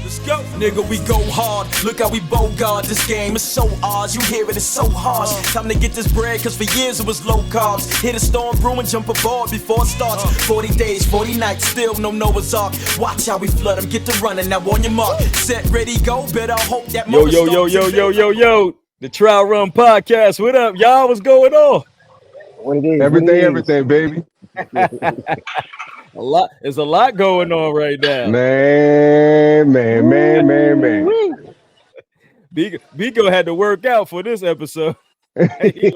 Let's go. Nigga, we go hard. Look how we bogart this game. It's so ours. You hear it, it's so harsh. Time to get this bread, cause for years it was low carbs. Hit a storm brewing, jump aboard before it starts. 40 days, 40 nights, still no Noah's Ark. Watch how we flood them, get to running. Now on your mark, set, ready, go. Better hope that Yo. The Trial Run Podcast. What up, y'all? What's going on? What it is? Everything, baby. There's a lot going on right now. Man. Biko had to work out for this episode. he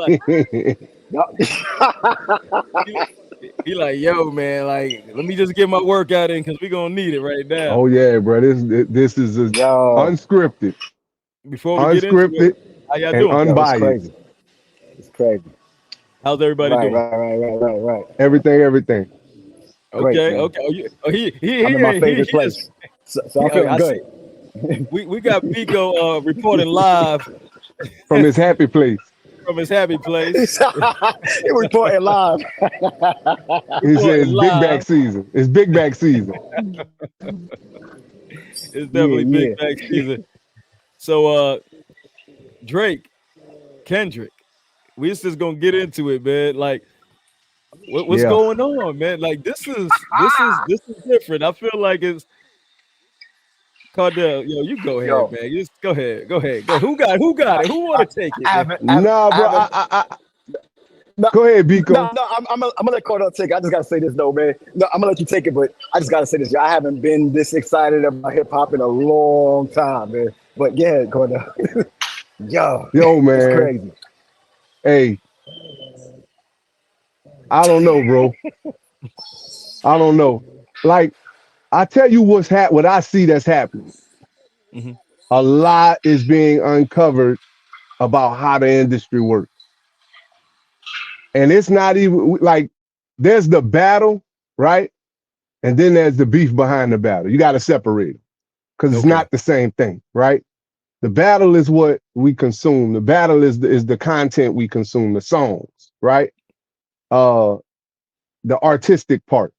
like, yo, man, like, let me just get my workout in because we're gonna need it right now. Oh yeah, bro. This is unscripted. Before we get into it, how y'all doing? Unbiased. It's crazy. How's everybody doing? Right. Everything. Okay. I'm in my favorite place. So I feel good. We got Biko reporting live from his happy place. He reporting live. He said it's big back season. It's big back season. It's definitely big back season. So Drake, Kendrick, we just gonna get into it, man. Like, what's going on, man? Like, this is different. I feel like it's Cardell. Yo, you go ahead, man. Just go ahead. Go. Who got it? Who want to take it? Bro. Go ahead, Biko. No, I'm gonna let Cardell take it. I just gotta say this though, man. No, I'm gonna let you take it, but I just gotta say this. I haven't been this excited about hip hop in a long time, man. But yeah, Cardell. Yo, man, it's crazy. Hey, I don't know, bro. I don't know. Like, I tell you what I see that's happening. Mm-hmm. A lot is being uncovered about how the industry works. And it's not even like there's the battle, right? And then there's the beef behind the battle. You got to separate them because it's not the same thing, right? The battle is what we consume. The battle is the content we consume, the songs, right? The artistic part.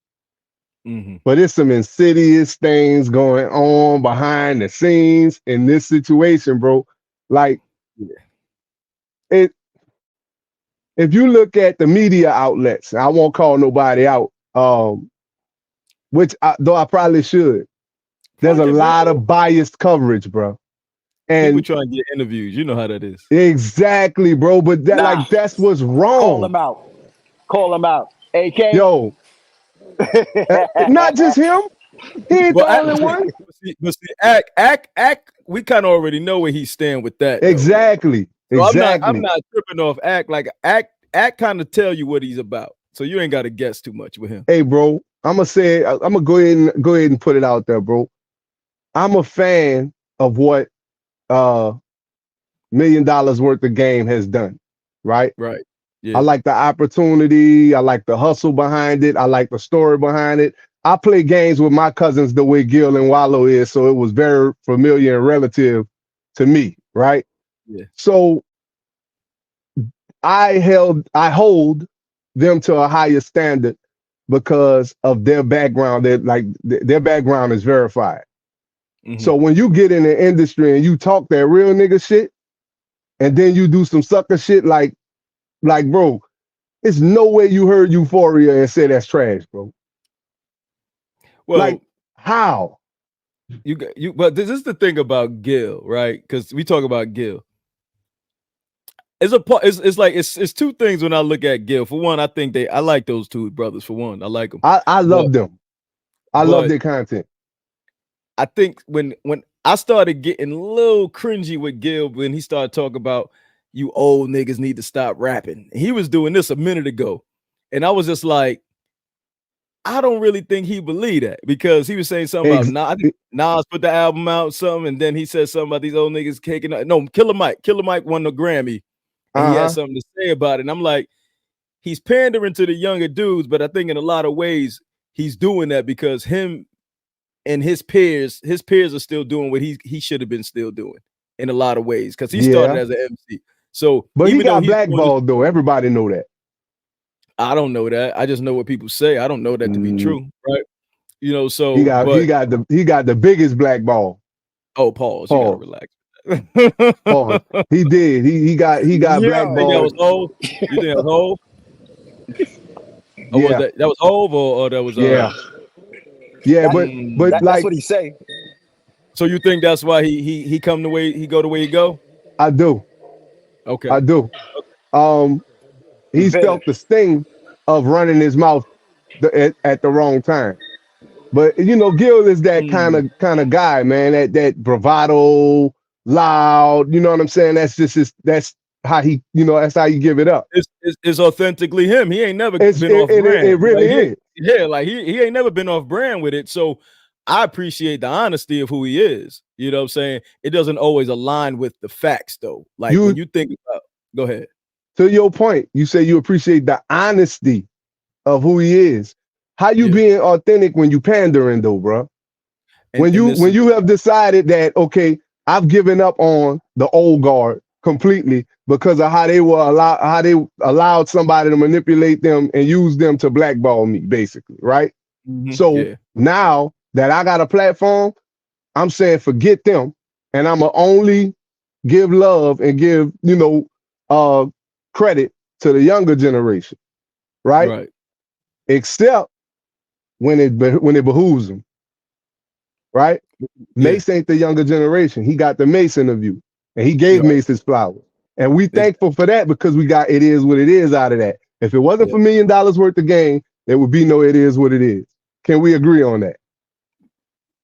Mm-hmm. But it's some insidious things going on behind the scenes in this situation, bro. Like, if you look at the media outlets, I won't call nobody out, though I probably should. There's a lot of biased coverage, bro. And people trying to get interviews, you know how that is. Exactly, bro. But that's what's wrong. Call him out. AK. Yo. Not just him. He ain't the only one. But see, act. We kind of already know where he's standing with that. Exactly. So I'm not tripping off act. Like act kind of tell you what he's about. So you ain't got to guess too much with him. Hey, bro. I'm gonna go ahead and put it out there, bro. I'm a fan of what $1 million worth of game has done. Right. Yeah. I like the opportunity. I like the hustle behind it. I like the story behind it. I play games with my cousins the way Gil and Wallow is, so it was very familiar and relative to me, right? Yeah. So I hold them to a higher standard because of their background. Their background is verified. Mm-hmm. So when you get in the industry and you talk that real nigga shit, and then you do some sucker shit like, bro, it's no way you heard Euphoria and say that's trash, bro. Well, like, how? But this is the thing about Gil, right? Because we talk about Gil. It's two things when I look at Gil. For one, I like those two brothers. For one, I like them. I love them. I love their content. I think when I started getting a little cringy with Gil when he started talking about you old niggas need to stop rapping. He was doing this a minute ago. And I was just like, I don't really think he believed that because he was saying something about Nas put the album out, something, and then he said something about these old niggas caking up. No, Killer Mike won the Grammy. And he had something to say about it. And I'm like, he's pandering to the younger dudes, but I think in a lot of ways he's doing that because him and his peers are still doing what he should have been still doing in a lot of ways because he started as an MC. So, but he got blackballed though. Everybody know that. I don't know that. I just know what people say. I don't know that to be true, right? You know, so he got the biggest blackball. Oh, pause. You gotta relax. Pause. He did. He got You think that was blackballed. Hov? You think that was Hov? Or was Yeah. that was Hov or that was Yeah. Yeah, but That's like what he say. So you think that's why he come the way he go? I do. Okay. I do. He's Bitter. felt the sting of running his mouth at the wrong time. But you know, Gil is that kind of guy, man. That bravado, loud. You know what I'm saying? That's just that's how he. You know, that's how you give it up. It's authentically him. He ain't never It's, been it, off it, brand. it really is. Yeah, like he ain't never been off brand with it. So I appreciate the honesty of who he is. You know what I'm saying? It doesn't always align with the facts though. Like when you think about, go ahead. To your point, you say you appreciate the honesty of who he is. How you being authentic when you pandering though, bro? When you have decided that, okay, I've given up on the old guard completely because of how they allowed somebody to manipulate them and use them to blackball me, basically, right? So now that I got a platform, I'm saying forget them, and I'ma only give love and give, credit to the younger generation, right? Right. Except when it behooves them, right? Mace ain't the younger generation. He got the Mace interview, and he gave Mace his flowers. And we thankful for that because we got It Is What It Is out of that. If it wasn't for $1 million worth of game, there would be no It Is What It Is. Can we agree on that?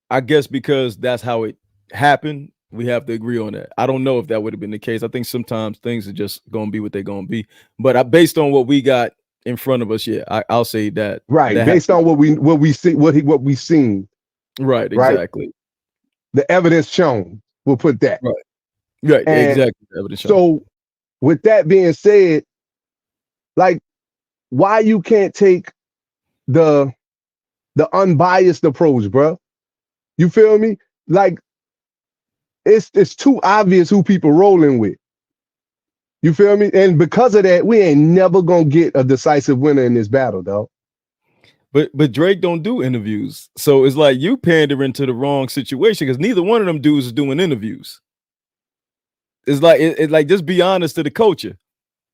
I guess because that's how it happened, we have to agree on that. I don't know if that would have been the case. I think sometimes things are just going to be what they're going to be. But based on what we got in front of us, I'll say that. Right, that based on what we see, what we seen. Right, exactly. Right? The evidence shown. We'll put that. Right, exactly. The evidence shown. So, with that being said, like, why you can't take the unbiased approach, bro? You feel me? Like, it's too obvious who people rolling with. You feel me? And because of that, we ain't never gonna get a decisive winner in this battle, dog. But Drake don't do interviews, so it's like you pandering to the wrong situation because neither one of them dudes is doing interviews. It's like it's like just be honest to the culture,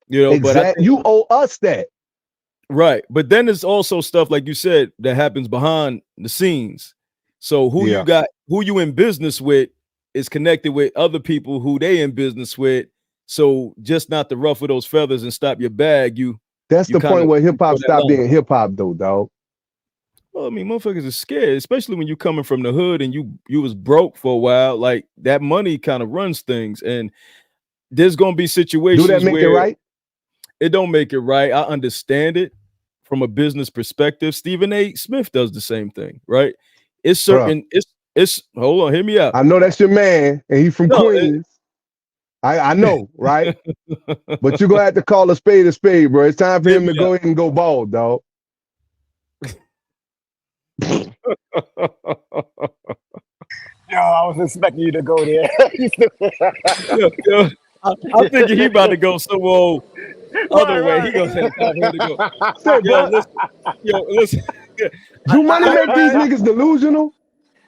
you know. Exactly. But you owe us that, right? But then there's also stuff like you said that happens behind the scenes. So who you got, who you in business with, is connected with other people who they in business with. So just not to ruffle those feathers and stop your bag. That's the point where hip hop stopped being hip hop, though, dog. Well, I mean, motherfuckers are scared, especially when you coming from the hood and you was broke for a while. Like that money kind of runs things, and there's gonna be situations. Do that make it right? It don't make it right. I understand it from a business perspective. Stephen A. Smith does the same thing, right? It's certain. Bruh. It's. Hold on, hear me out. I know that's your man, and he's from Queens. I know, right? But you're gonna have to call a spade, bro. It's time for him to go ahead and go bald, dog. Yo, I was expecting you to go there. I'm thinking he about to go some old other way. He gonna say time for him to go. Listen. Do money make these niggas delusional?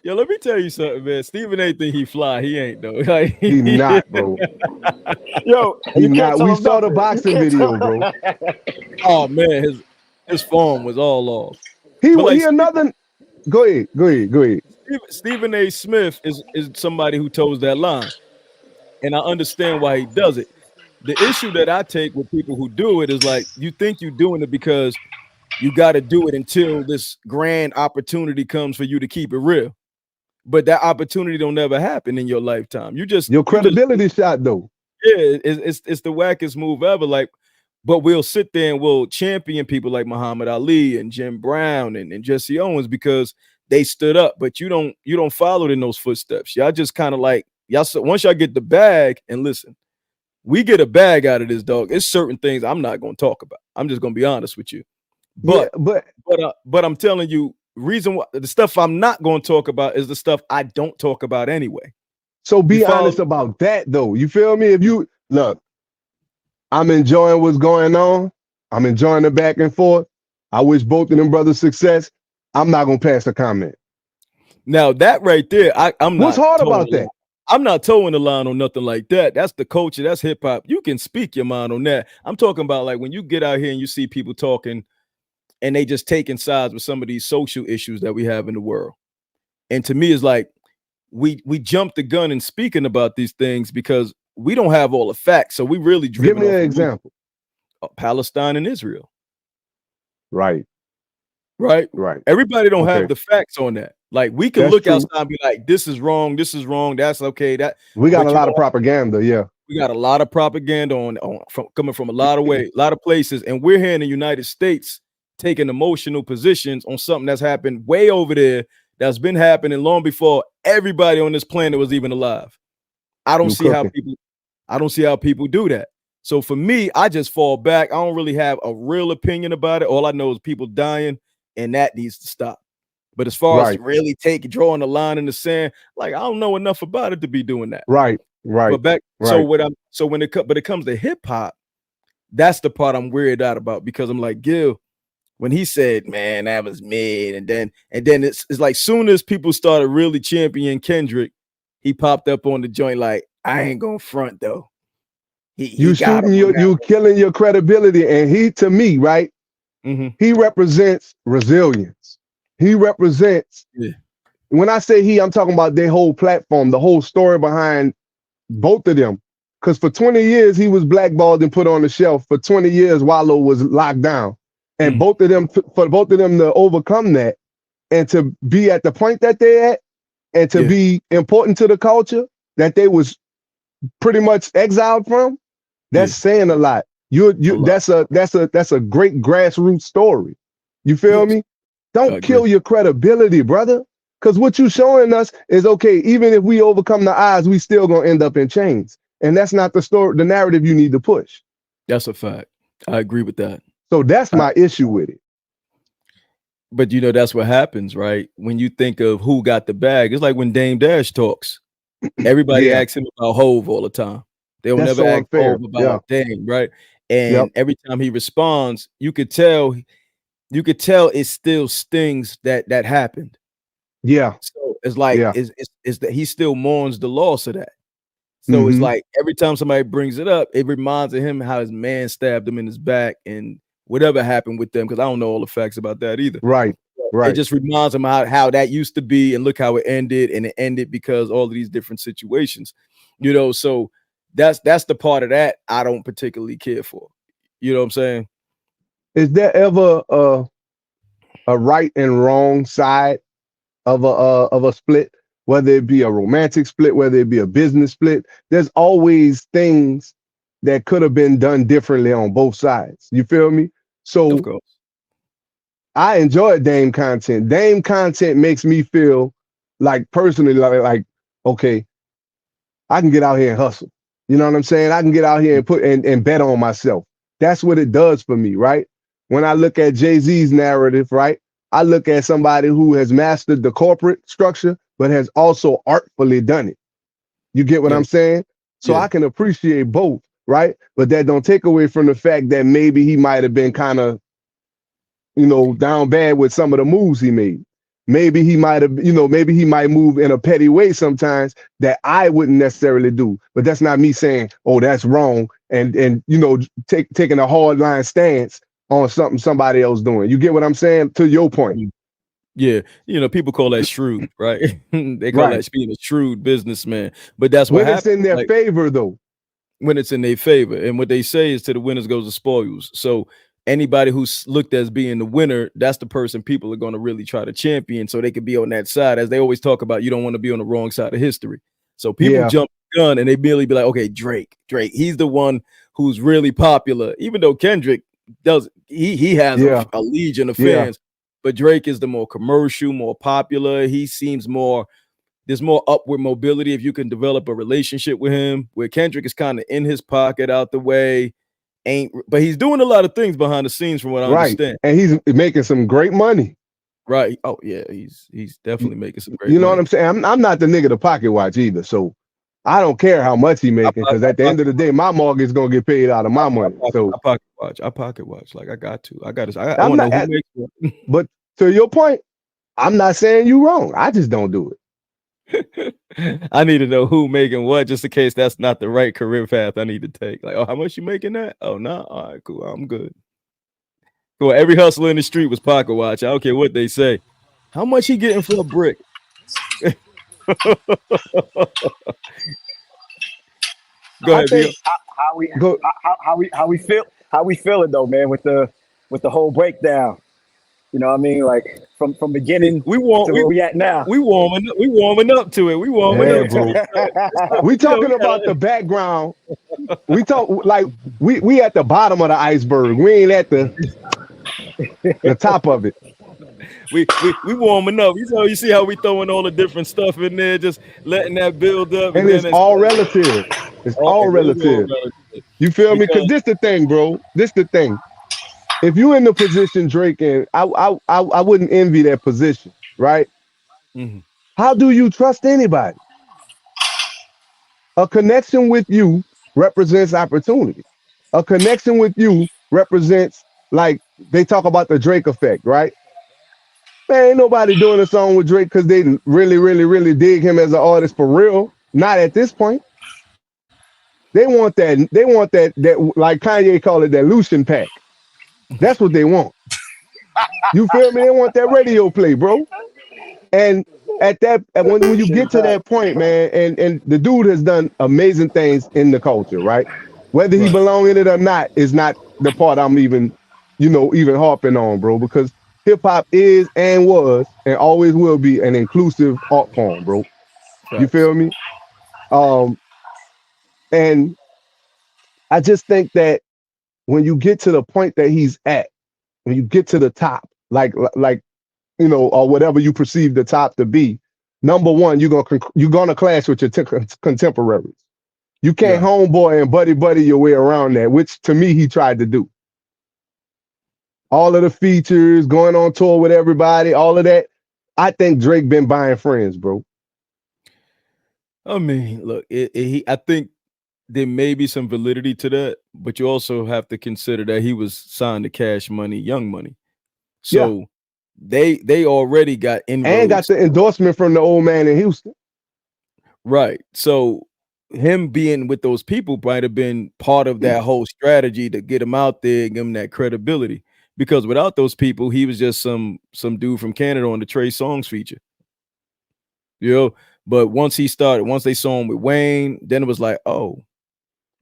Yo, let me tell you something, man. Stephen A. think he fly. He ain't though. Like, he not, bro. Yo, he not. We saw the boxing video, bro. Oh man, his form was all off. He another. Go ahead. Stephen A. Smith is somebody who toes that line, and I understand why he does it. The issue that I take with people who do it is like you think you're doing it because you got to do it until this grand opportunity comes for you to keep it real. But that opportunity don't ever happen in your lifetime. Your credibility shot though. Yeah, it's the wackest move ever. Like, but we'll sit there and we'll champion people like Muhammad Ali and Jim Brown and Jesse Owens because they stood up. But you don't follow in those footsteps. Y'all just kind of like once y'all get the bag, and listen, we get a bag out of this, dog. It's certain things I'm not gonna talk about. I'm just gonna be honest with you. But I'm telling you, reason why the stuff I'm not going to talk about is the stuff I don't talk about anyway. So be honest about that, though. You feel me? If you look, I'm enjoying what's going on. I'm enjoying the back and forth. I wish both of them brothers success. I'm not going to pass a comment. Now that right there, I'm What's not hard about that? I'm not towing the line on nothing like that. That's the culture. That's hip hop. You can speak your mind on that. I'm talking about like when you get out here and you see people talking and they just taking sides with some of these social issues that we have in the world. And to me, it's like we jumped the gun in speaking about these things because we don't have all the facts. So we really driven. Give me an example. Palestine and Israel. Right. Everybody don't have the facts on that. Like we can look outside and be like, this is wrong, that's okay. That we got a lot of propaganda, yeah. We got a lot of propaganda coming from a lot of places, and we're here in the United States taking emotional positions on something that's happened way over there, that's been happening long before everybody on this planet was even alive. I don't see how people do that. So for me, I just fall back. I don't really have a real opinion about it. All I know is people dying, and that needs to stop. But as far as really drawing the line in the sand, like I don't know enough about it to be doing that. Right. But when it comes to hip hop, that's the part I'm weirded out about, because I'm like, Gil, when he said, man, that was mid, and then it's like soon as people started really championing Kendrick, he popped up on the joint like, I ain't gonna front though. You killing your credibility, and he, to me, right? Mm-hmm. He represents resilience. He represents. Yeah. When I say he, I'm talking about their whole platform, the whole story behind both of them. Because for 20 years he was blackballed and put on the shelf. For 20 years, Wallow was locked down, and both of them, for both of them to overcome that and to be at the point that they're at, and to be important to the culture that they was pretty much exiled from. That's saying a lot. That's a great grassroots story. You feel me? Don't kill your credibility, brother. Because what you showing us is, okay, even if we overcome the odds, we still gonna end up in chains. And that's not the story, the narrative you need to push. That's a fact. I agree with that. So that's my issue with it. But you know, that's what happens, right? When you think of who got the bag, it's like when Dame Dash talks. Everybody asks him about Hove all the time. They'll never ask Hove about Dame, right? And every time he responds, you could tell it still stings that happened. Yeah. So it's like it's that he still mourns the loss of that. So it's like every time somebody brings it up, it reminds him how his man stabbed him in his back and whatever happened with them, because I don't know all the facts about that either. Right. It just reminds him how that used to be, and look how it ended, and it ended because all of these different situations, you know. So that's the part of that I don't particularly care for. You know what I'm saying? Is there ever a right and wrong side of a split, whether it be a romantic split, whether it be a business split? There's always things that could have been done differently on both sides. You feel me? So of course. I enjoy Dame content. Dame content makes me feel like personally like okay, I can get out here and hustle. You know what I'm saying? I can get out here and put and bet on myself. That's what it does for me, right? When I look at Jay-Z's narrative, right? I look at somebody who has mastered the corporate structure, but has also artfully done it. You get what I'm saying? So I can appreciate both, right? But that don't take away from the fact that maybe he might have been kind of, down bad with some of the moves he made. Maybe he might have, maybe he might move in a petty way sometimes that I wouldn't necessarily do. But that's not me saying, oh, that's wrong. And taking a hard line stance on something somebody else doing. You get what I'm saying? To your point. Yeah. People call that shrewd, right? They call that being a shrewd businessman. But that's what happens. When it's in their favor, though. When it's in their favor. And what they say is, to the winners goes the spoils. So anybody who's looked as being the winner, that's the person people are going to really try to champion, so they can be on that side. As they always talk about, you don't want to be on the wrong side of history. So people jump the gun and they merely be like, okay, Drake, he's the one who's really popular, even though Kendrick does, he has a legion of fans, but Drake is the more commercial, more popular. He seems there's more upward mobility if you can develop a relationship with him, where Kendrick is kind of in his pocket, out the way. But he's doing a lot of things behind the scenes, from what I understand. And he's making some great money. Right. Oh yeah, he's definitely making some great money. What I'm saying? I'm not the nigga to pocket watch either. So I don't care how much he making, because at the end of the day, my mortgage is gonna get paid out of my money. So I pocket watch. Like I want to know who makes it. But to your point, I'm not saying you wrong. I just don't do it. I need to know who making what, just in case that's not the right career path I need to take. Like, oh, how much you making that? Oh, no, all right, cool, I'm good. Cool. Every hustler in the street was pocket watch. I don't care what they say. How much he getting for a brick? Go I ahead, think Bill. Go. how we feeling though, man, with the whole breakdown. You know what I mean? Like from beginning We want to where we at now. we warming up to it. We warming Yeah, up to bro. it. We You know, talking about the background. We talk like we at the bottom of the iceberg. We ain't at the top of it. we warming up. You see how we throwing all the different stuff in there, just letting that build up, And then it's all relative. It's all it is all relative. relative. You feel me? Because Because this the thing, bro. This the thing. If you in the position Drake in, I wouldn't envy that position, right? Mhm. How do you trust anybody? A connection with you represents opportunity. A connection with you represents, like they talk about the Drake effect, right? Man, ain't nobody doing a song with Drake because they really, really, really dig him as an artist for real. Not at this point. They want that. They want that. That, like Kanye called it, that Lucian pack. That's what they want. You feel me? They want that radio play, bro. And at that, when you get to that point, man, and the dude has done amazing things in the culture, right? Whether he Right. belong in it or not is not the part I'm even, even harping on, bro. Because hip hop is and was and always will be an inclusive art form, bro. You Facts. feel me? Um, and I just think that when you get to the point that he's at, when you get to the top, like or whatever you perceive the top to be, number one, you're gonna clash with your contemporaries. You can't Yeah. homeboy and buddy your way around that, which to me he tried to do. All of the features, going on tour with everybody, all of that. I think Drake been buying friends, bro. I mean, look, I think there may be some validity to that, but you also have to consider that he was signed to Cash Money, Young Money. Yeah, So they already got and got inroads. the endorsement from the old man in Houston. Right. So him being with those people might have been part of that whole strategy to get him out there and give him that credibility. Because without those people, he was just some dude from Canada on the Trey Songz feature. You know, but once they saw him with Wayne, then it was like, oh, and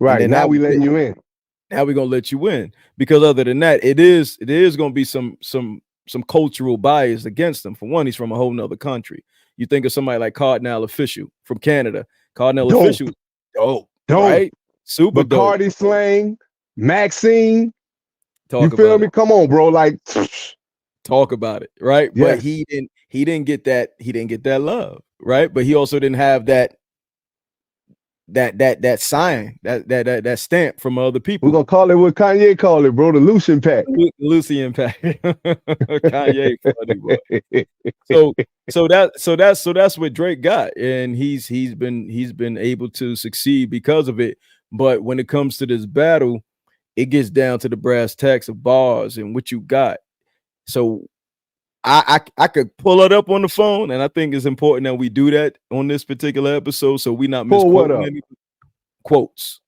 Right then now we letting you in. now we're gonna let you win. Because other than that, it is gonna be some cultural bias against him. For one, he's from a whole nother country. You think of somebody like Cardinal Official from Canada. Cardinal Dope, Official, dope, dope. right? Super dope. Bacardi slang, Maxine. You Talk feel about me? it. Come on, bro. Like, Talk about it, right? But yes. he didn't get that love, right? But he also didn't have that sign, that stamp from other We're people. gonna call it what Kanye called it, bro. The Lucian pack. Lucy impact. Kanye funny boy. So that's what Drake got, and he's been able to succeed because of it. But when it comes to this battle, it gets down to the brass tacks of bars and what you got. So I could pull it up on the phone, and I think it's important that we do that on this particular episode, so we not Pull what misquoting up? any quotes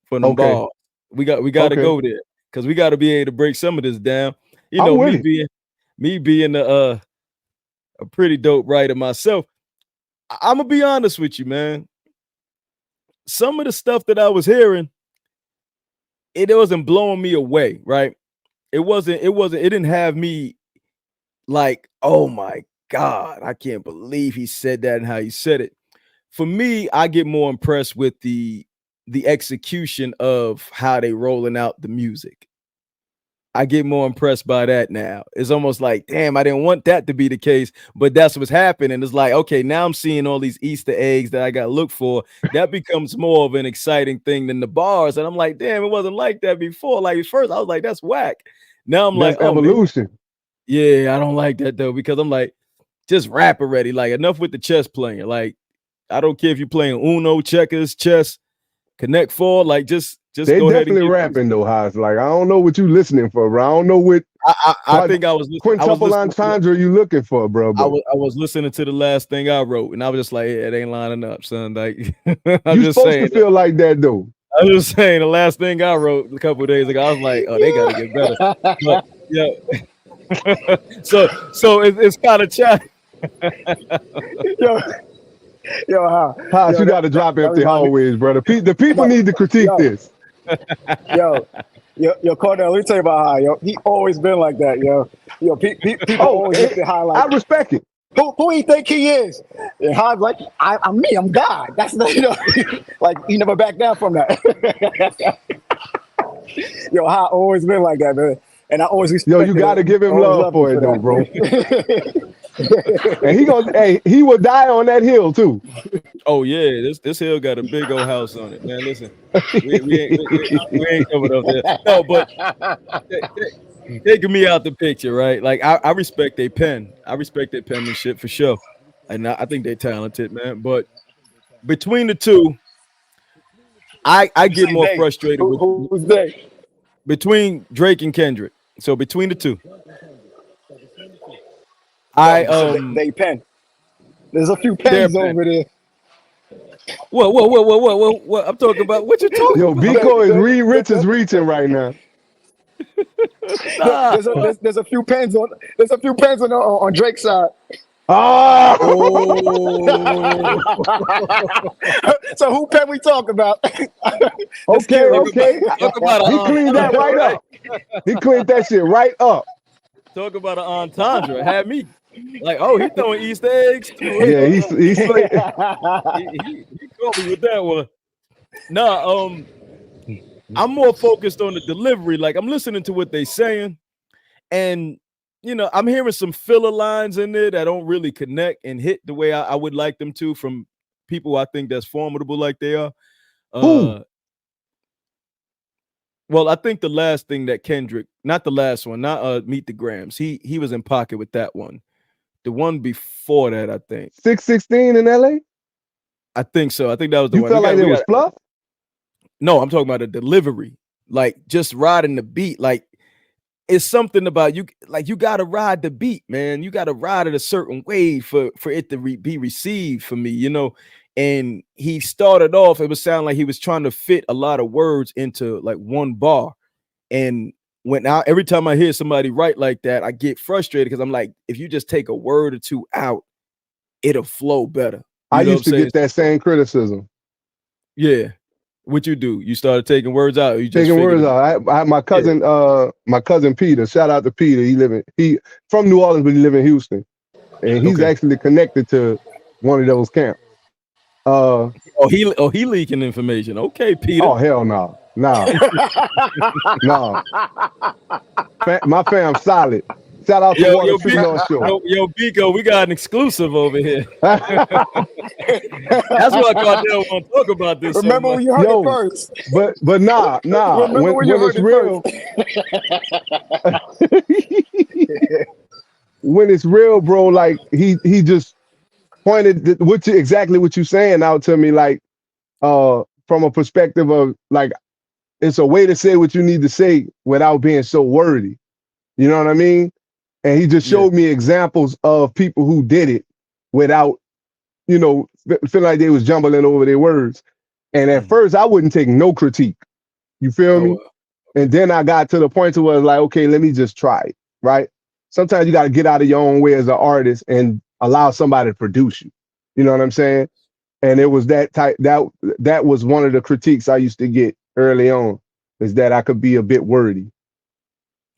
from them Okay. bars. We got to Okay. go there because we got to be able to break some of this down. You I'm know, with it. me being a pretty dope writer myself, I'm gonna be honest with you, man. Some of the stuff that I was hearing, it wasn't blowing me away, right? It didn't have me like, oh my God, I can't believe he said that and how he said it. For me, I get more impressed with the execution of how they rolling out the music. I get more impressed by that now. It's almost like, damn, I didn't want that to be the case, but that's what's happening. It's like, okay, now I'm seeing all these Easter eggs that I got to look for. That becomes more of an exciting thing than the bars. And I'm like, damn, it wasn't like that before. Like at first, I was like, that's whack. Now I'm like, That's oh, maybe, evolution. yeah, I don't like that though, because I'm like, just rap already. Like enough with the chess playing. Like, I don't care if you're playing Uno, checkers, chess, Connect Four. Like, just They go ahead and definitely get. rapping though, Haas. Like, I don't know what you listening for, bro. I don't know what I think I was quintuple listening entendre you looking for, bro. I was listening to the last thing I wrote, and I was just like, yeah, it ain't lining up, son. Like, I'm you just supposed saying. to feel like that, though. I'm just saying the last thing I wrote a couple of days ago, I was like, oh, they got to get better. But yeah, so it's kind of chat. Yo, Haas, you got to drop empty hallways, brother. The people need to critique this. Yo, Cornell, let me tell you about how, he always been like that, people always get the highlight. I respect it. Who he think he is? And Haas like, I'm me, I'm God. That's like he never backed down from that. Haas always been like that, man. And I always respect. You got to give him love for it, though, bro. And he will die on that hill too. Oh yeah, this hill got a big old house on it, man. Listen, we ain't coming up there. No, but taking me out the picture, right? Like I respect their pen. I respect their penmanship for sure, and I think they're talented, man. But between the two, I get more frustrated. Who's they? Between Drake and Kendrick. So between the two. They pen. There's a few pens over there. What? I'm talking about. What you talking about? Biko is Rich is reaching right now. There's a few pens on Drake's side. Oh. So who pen we talking about? Okay. He cleaned that right up. He cleaned that shit right up. Talk about an entendre. Had me like, oh, he throwing Easter eggs. Yeah, he caught me with that one. Nah, I'm more focused on the delivery. Like I'm listening to what they saying, and I'm hearing some filler lines in there that don't really connect and hit the way I would like them to from people I think that's formidable like they are. Well, I think the last thing that Kendrick, not the last one, not Meet the Grams. He was in pocket with that one. The one before that, I think 616 in LA. I think so. I think that was the one. You felt like it was fluff? No, I'm talking about a delivery, like just riding the beat. Like it's something about you. Like you got to ride the beat, man. You got to ride it a certain way for it to be received for me, And he started off, it would sound like he was trying to fit a lot of words into like one bar. And every time I hear somebody write like that, I get frustrated because I'm like, if you just take a word or two out, it'll flow better. I used to get that same criticism. Yeah. What you do? You started taking words out? Or you just taking words out. My cousin Peter, shout out to Peter. He from New Orleans, but he live in Houston. And he's actually connected to one of those camps. He leaking information. Okay, Peter. Oh hell no. No. My fam solid. Shout out to Water Free North Shore. Yo, Biko, we got an exclusive over here. That's why Cardell want to talk about this. Remember when you heard it first. But nah. When it's real. When it's real, bro, like he just pointed exactly what you're saying out to me, like from a perspective of like it's a way to say what you need to say without being so wordy. You know what I mean? And he just showed me examples of people who did it without, feeling like they was jumbling over their words. And at first, I wouldn't take no critique. You feel me? And then I got to the point where it's like, okay, let me just try it, right? Sometimes you got to get out of your own way as an artist and allow somebody to produce you. You know what I'm saying? And it was that type, that was one of the critiques I used to get early on, is that I could be a bit wordy.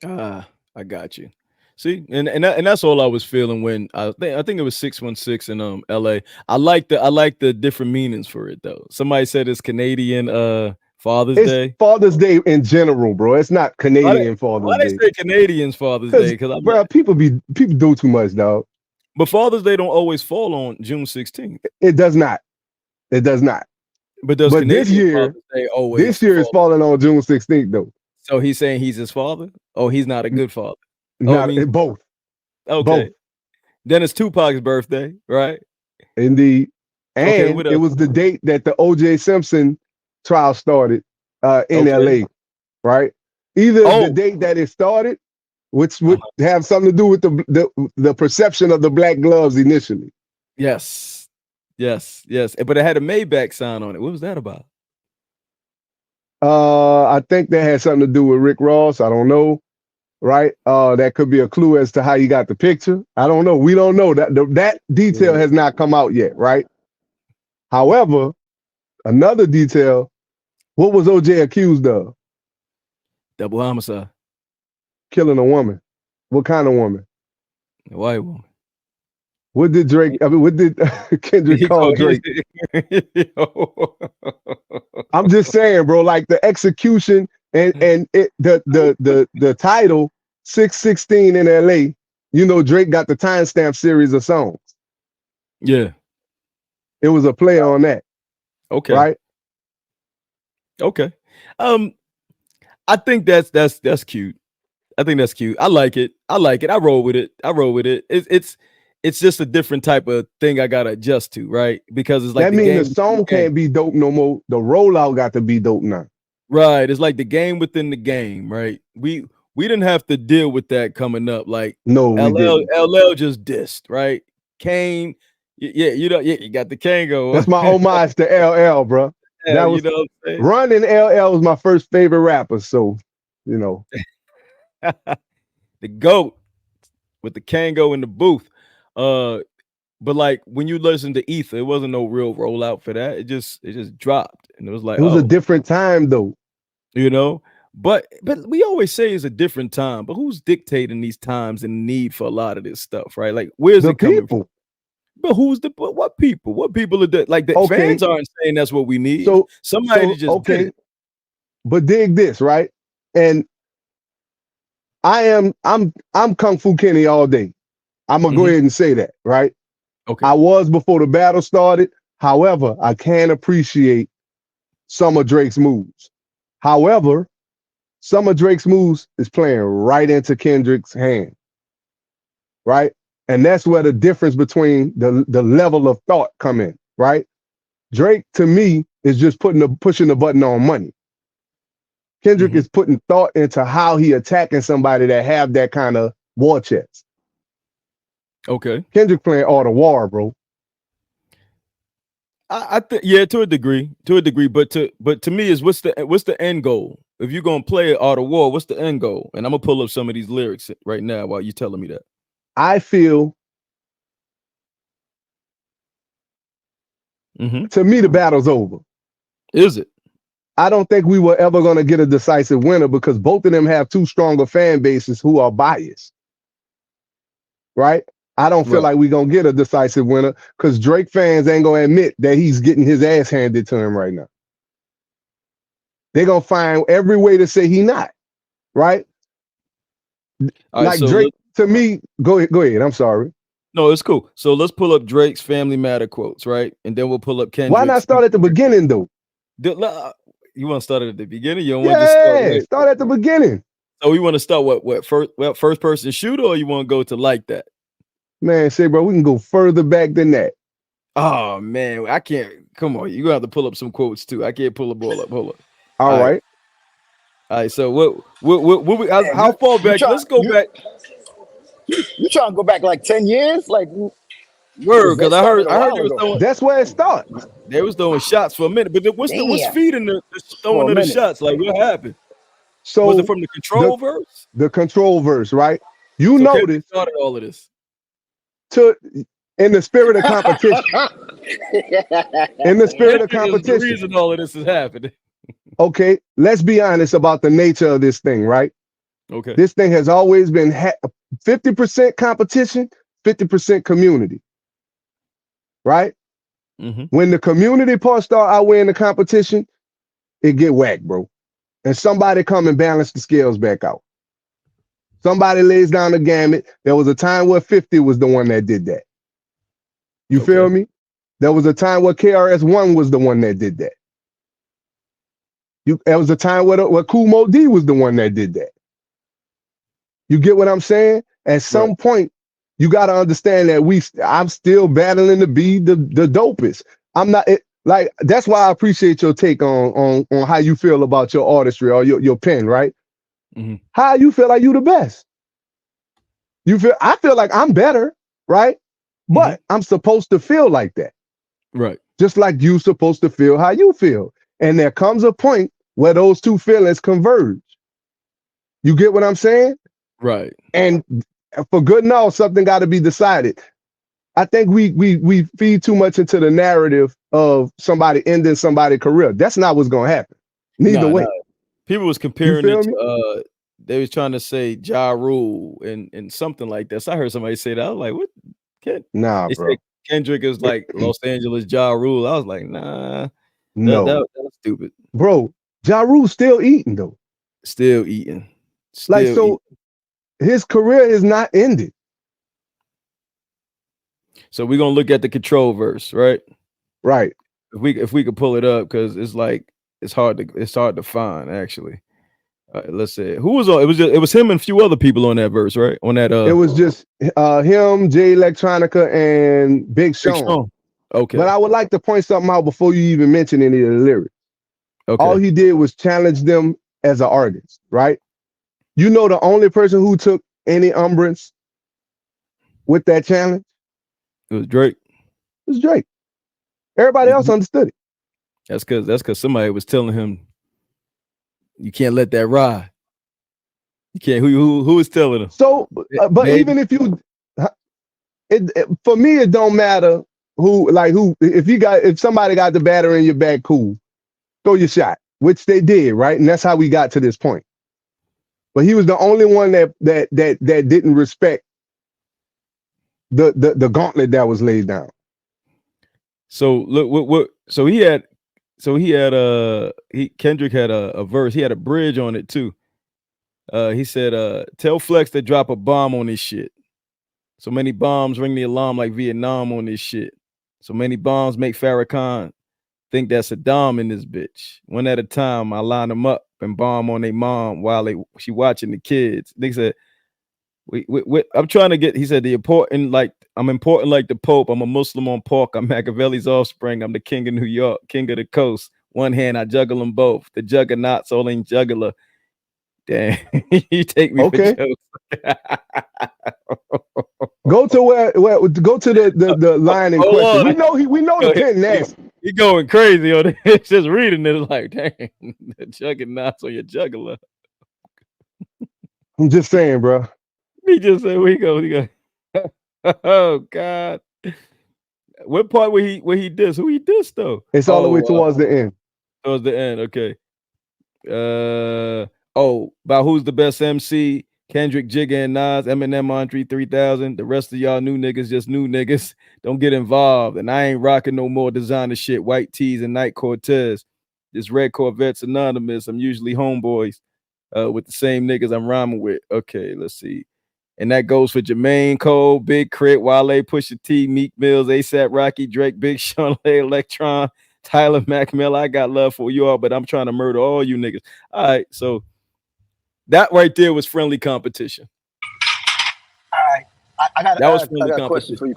I got you. See, and that's all I was feeling when I think it was 616 in LA. I like the different meanings for it though. Somebody said it's Canadian Father's Day. Father's Day in general, bro. It's not Canadian Father's Day. Why they say Canadians Father's Day? Because people do too much, dog. But Father's Day don't always fall on June 16th. It does not. But this year is falling on June 16th though. So he's saying he's his father? Oh, he's not a good father. Both. Okay. Both. Then it's Tupac's birthday, right? Indeed. And it was the date that the O.J. Simpson trial started in LA, right? Either the date that it started which would have something to do with the perception of the black gloves initially. Yes. But it had a Maybach sign on it. What was that about? I think that had something to do with Rick Ross. I don't know. Right? That could be a clue as to how you got the picture. I don't know. We don't know. That detail has not come out yet, right? However, another detail, what was OJ accused of? Double homicide. Killing a woman. What kind of woman? A white woman. What did Kendrick call Drake? I'm just saying, bro, like the execution and the title 616 in LA, you know, Drake got the timestamp series of songs. Yeah. It was a play on that. Okay. Right? Okay. I think that's cute. I think that's cute. I like it. I roll with it. It's just a different type of thing I gotta adjust to, right? Because it's like that means the song can't be dope no more. The rollout got to be dope now. Right. It's like the game within the game, right? We didn't have to deal with that coming up. Like LL just dissed, right? Kane, you got the Kango. That's my homage to LL, bro. That was, you know what I'm saying? Run and LL was my first favorite rapper, so you know. The GOAT with the Kango in the booth. But like when you listen to Ether, it wasn't no real rollout for that. It just dropped, and it was like it was a different time though, you know. But we always say it's a different time. But who's dictating these times and the need for a lot of this stuff, right? Like where's it coming from? But what people? What people are like the fans aren't saying that's what we need. So somebody just did it. But dig this, right? And I'm Kung Fu Kenny all day. I'm gonna go ahead and say that, right? Okay. I was before the battle started. However, I can appreciate some of Drake's moves. However, some of Drake's moves is playing right into Kendrick's hand, right? And that's where the difference between the level of thought come in, right? Drake, to me, is just pushing the button on money. Kendrick is putting thought into how he attacking somebody that have that kind of war chest. Okay. Kendrick playing all the war, bro. I think to a degree, but to me is what's the end goal? If you're gonna play all the war, what's the end goal? And I'm gonna pull up some of these lyrics right now while you're telling me that. I feel to me the battle's over. Is it? I don't think we were ever gonna get a decisive winner because both of them have too stronger fan bases who are biased. Right? I don't feel like we're gonna get a decisive winner because Drake fans ain't gonna admit that he's getting his ass handed to him right now. They're gonna find every way to say he not, right? Like so Drake, to me, go ahead. I'm sorry. No, it's cool. So let's pull up Drake's Family Matter quotes, right? And then we'll pull up Kendrick's. Why not start at the beginning though? You want to start at the beginning? You don't want to start at the beginning. So you want to start what first person shooter, or you want to go to like that? Man, say, bro, we can go further back than that. Oh man, I can't. Come on, you're gonna have to pull up some quotes too. I can't pull them all up. Hold up. All right. All right. So what how far back? Let's go back. You trying to go back like 10 years? Like word, because I heard they was throwing. That's where it starts. They was throwing shots for a minute, but what's feeding the throwing of the shots? Like what happened? So was it from the control verse? The control verse, right? You notice started all of this. In the spirit of competition. In the spirit of competition. The reason all of this is happening. Okay, let's be honest about the nature of this thing, right? Okay. This thing has always been 50% competition, 50% community. Right? When the community part start outweighing the competition, it get whacked, bro. And somebody come and balance the scales back out. Somebody lays down the gamut. There was a time where 50 was the one that did that. You feel me? There was a time where KRS-One was the one that did that. There was a time where Kool Moe Dee was the one that did that. You get what I'm saying? At some point, you got to understand that I'm still battling to be the dopest. I'm not that's why I appreciate your take on how you feel about your artistry or your pen, right? How you feel like you the best? I feel like I'm better, right? But I'm supposed to feel like that. Right. Just like you're supposed to feel how you feel. And there comes a point where those two feelings converge. You get what I'm saying? Right. And for good and all, something got to be decided. I think we feed too much into the narrative of somebody ending somebody's career. That's not what's gonna happen. Neither way. People was comparing it to they was trying to say Ja Rule and something like that. So I heard somebody say that. I was like, what? Nah, they bro. said Kendrick is like Los Angeles Ja Rule. I was like, nah. No. That was stupid. Bro, Ja Rule's still eating though. Still eating. His career is not ended. So we're gonna look at the Control verse, right? Right. If we could pull it up, because it's like it's hard to find actually. Let's say who was on. It was him and a few other people on that verse, right? On that it was just him, Jay Electronica, and Big Sean. Okay. But I would like to point something out before you even mention any of the lyrics. Okay. All he did was challenge them as an artist, right? You know the only person who took any umbrance with that challenge? It was Drake. It was Drake. Everybody else understood it. That's because somebody was telling him, you can't let that ride. You can't. Who was telling him? So, but even if you, for me, it don't matter who. If somebody got the batter in your back, cool, throw your shot, which they did, right? And that's how we got to this point. But he was the only one that didn't respect the gauntlet that was laid down. So look, Kendrick had a verse. He had a bridge on it too. He said, tell Flex to drop a bomb on this shit. So many bombs ring the alarm like Vietnam on this shit. So many bombs make Farrakhan think that's Saddam in this bitch. One at a time, I line them up and bomb on their mom while she watching the kids. They said, I'm trying to get, he said, I'm important like the Pope. I'm a Muslim on pork. I'm Machiavelli's offspring. I'm the king of New York, king of the coast. One hand, I juggle them both. The juggernauts, all in juggler. Damn, you take me for jokes. Go to the line in question. We know the pen nasty. He going crazy on it. Just reading it like, dang, the juggernauts on your juggler. I'm just saying, bro. He just said, we go. Oh God. What part where he dissed? Who he dissed though? It's all the way towards the end. Towards the end, okay. About who's the best MC? Kendrick, Jigga, and Nas, Eminem, Andre 3000. The rest of y'all new niggas, just new niggas. Don't get involved. And I ain't rocking no more designer shit. White tees and Night Cortez. This red Corvette's anonymous. I'm usually homeboys with the same niggas I'm rhyming with. Okay, let's see. And that goes for Jermaine Cole, Big Crit, Wale, Pusha T, Meek Mills, ASAP Rocky, Drake, Big Sean, Electron, Tyler Mac Miller. I got love for you all, but I'm trying to murder all you niggas. All right, so that right there was friendly competition. All right, I got a question for you.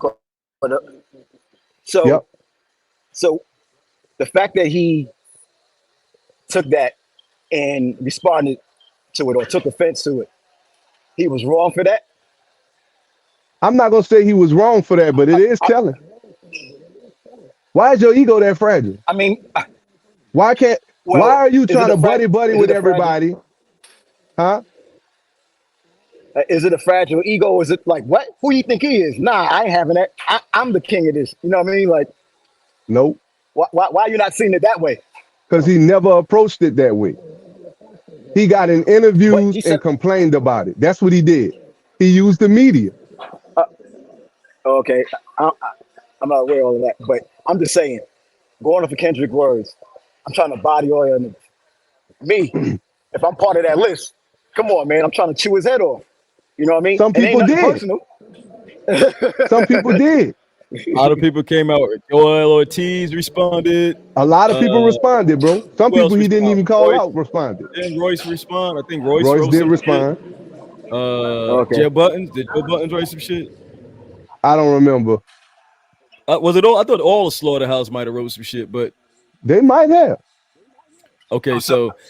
So the fact that he took that and responded to it or took offense to it, he was wrong for that? I'm not gonna say he was wrong for that, but it is telling. Why is your ego that fragile? I mean, why are you trying to buddy with everybody? Huh? Is it a fragile ego? Is it like, what? Who do you think he is? Nah, I ain't having that. I'm the king of this. You know what I mean? Like, nope. Why are you not seeing it that way? Because he never approached it that way. He got in interviews and complained about it. That's what he did. He used the media. Okay, I'm not aware of all of that, but I'm just saying, going off of Kendrick words, I'm trying to body oil niggas. Me, if I'm part of that list, come on, man, I'm trying to chew his head off. You know what I mean? Some people did. Some people did. A lot of people came out. Joel Ortiz responded. A lot of people responded, bro. Some people he didn't even call out responded. Didn't Royce respond? I think Royce did respond. Joe Buttons, did Joe Buttons write some shit? I don't remember. Was it all? I thought all of Slaughterhouse might have wrote some shit, but they might have. Okay,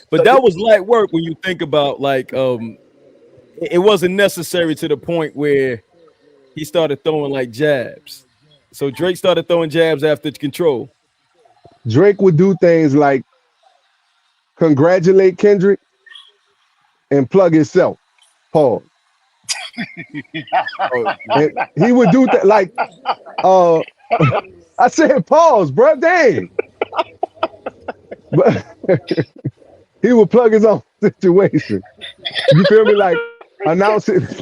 but that was light work when you think about like it wasn't necessary to the point where he started throwing like jabs. So Drake started throwing jabs after Control. Drake would do things like congratulate Kendrick and plug himself. Pause. And he would do that like I said pause, bro. Dang. But he would plug his own situation. You feel me? Like announce it.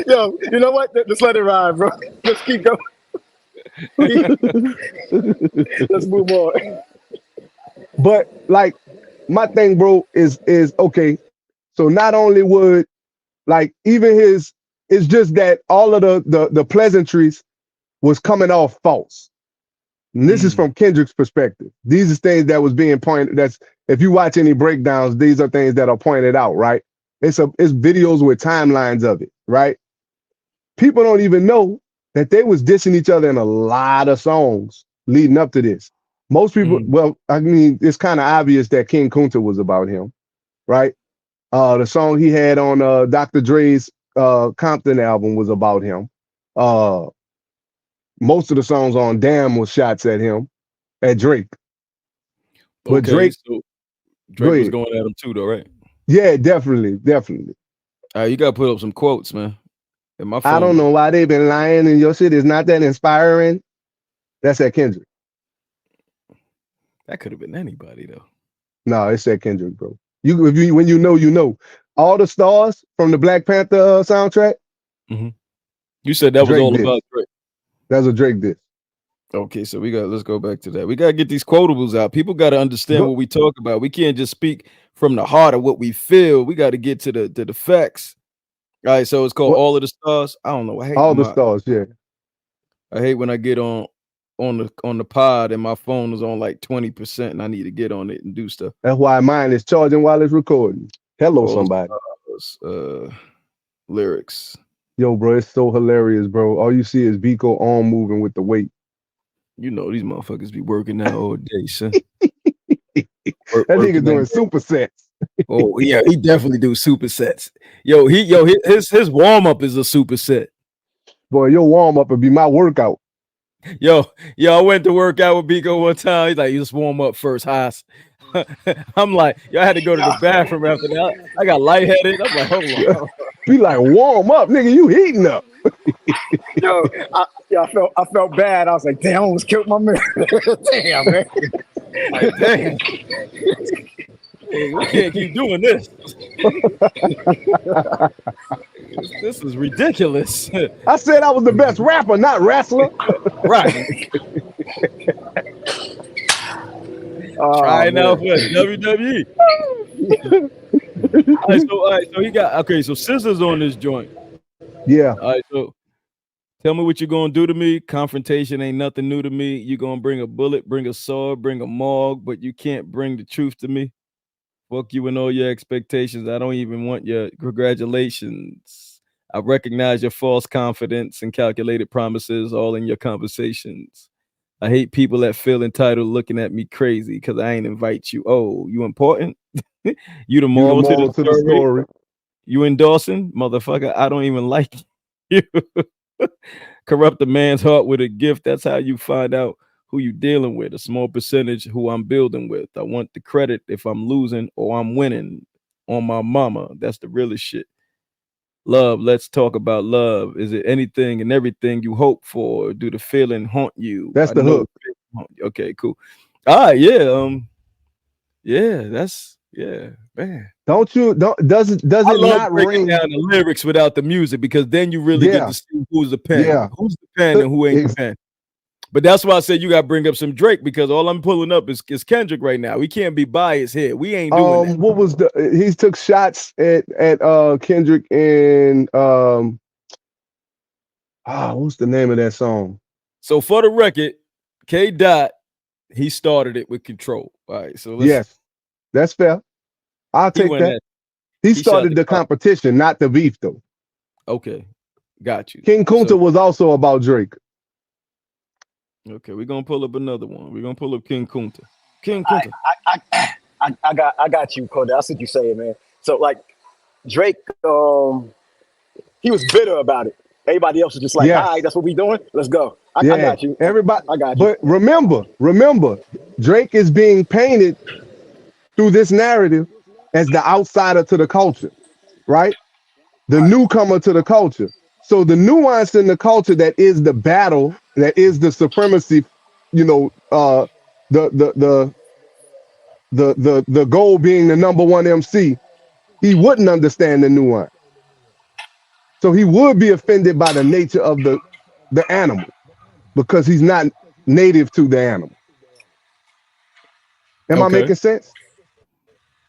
Yo, you know what? Just let it ride, bro. Let's keep going. Let's move on. But like my thing, bro, is okay. So not only would like even his, it's just that all of the pleasantries was coming off false. And this is from Kendrick's perspective. These are things that was being pointed. That's if you watch any breakdowns, these are things that are pointed out, right? It's videos with timelines of it, right? People don't even know that they was dissing each other in a lot of songs leading up to this. Most people, well, I mean, it's kind of obvious that King Kunta was about him, right? The song he had on Dr. Dre's Compton album was about him. Most of the songs on Damn was shots at him, at Drake. But Drake was going at him too, though, right? Yeah, definitely. You gotta put up some quotes, man. My phone, I don't know why they've been lying and your shit is not that inspiring. That's at Kendrick. That could have been anybody though. No, it's at Kendrick, bro. When you know, you know. All the stars from the Black Panther soundtrack. You said that Drake was all about Drake. That's what Drake did. Okay, so let's go back to that. We gotta get these quotables out. People gotta understand what we talk about. We can't just speak from the heart of what we feel. We got to get to the facts. All right, so it's called All of the Stars. I don't know. I hate All the Stars, yeah. I hate when I get on the pod and my phone is on like 20% and I need to get on it and do stuff. That's why mine is charging while it's recording. Hello, somebody. Lyrics. Yo, bro, it's so hilarious, bro. All you see is Biko arm moving with the weight. You know these motherfuckers be working out all day, son. That nigga doing supersets. Oh yeah, he definitely do supersets. His warm up is a superset. Boy, your warm up would be my workout. Yo, I went to work out with Biko one time. He's like, you just warm up first, Haas. I'm like, I had to go to the bathroom after that. I got lightheaded. I'm like, hold on. Be like, warm up, nigga. You heating up. I felt bad. I was like, damn, I almost killed my man. Damn, man. Like, damn. Hey, we can't keep doing this. This is ridiculous. I said I was the best rapper, not wrestler. Right. Trying out for WWE. All right, so he got so Scissors on this joint. Yeah. All right, so tell me what you're gonna do to me. Confrontation ain't nothing new to me. You're gonna bring a bullet, bring a sword, bring a morgue, but you can't bring the truth to me. Fuck you and all your expectations. I don't even want your congratulations. I recognize your false confidence and calculated promises all in your conversations. I hate people that feel entitled looking at me crazy because I ain't invite you. Oh, you important? You the moral to the story. You endorsing? Motherfucker, I don't even like you. Corrupt a man's heart with a gift. That's how you find out who you dealing with. A small percentage who I'm building with. I want the credit if I'm losing or I'm winning on my mama. That's the realest shit. Love, let's talk about love. Is it anything and everything you hope for? Do the feeling haunt you? That's the hook. Okay, cool. All right, yeah. That's man. Does it not ring down the lyrics without the music because then you really get to see who's the pen, who's the pen and who ain't the pen. But that's why I said you got to bring up some Drake because all I'm pulling up is Kendrick right now. We can't be biased here. We ain't doing that. What was he took shots at Kendrick and what's the name of that song? So for the record, K. Dot, he started it with Control. All right, so yes, that's fair. I'll take that. He started the competition, not the beef though. Okay, got you. King Kunta was also about Drake. Okay, we're gonna pull up another one. We're gonna pull up King Kunta. King Kunta. I got you, Cody. That's what you saying, man. So like Drake, he was bitter about it. Everybody else was just like, Yes. all right, that's what we doing. Let's go. I Yeah, got you. everybody. I got you. But remember, Drake is being painted through this narrative as the outsider to the culture, right? The newcomer to the culture. So the nuance in the culture that is the battle, that is the supremacy, the goal being the number one MC, he wouldn't understand the nuance. So he would be offended by the nature of the animal because he's not native to the animal. Am I making sense?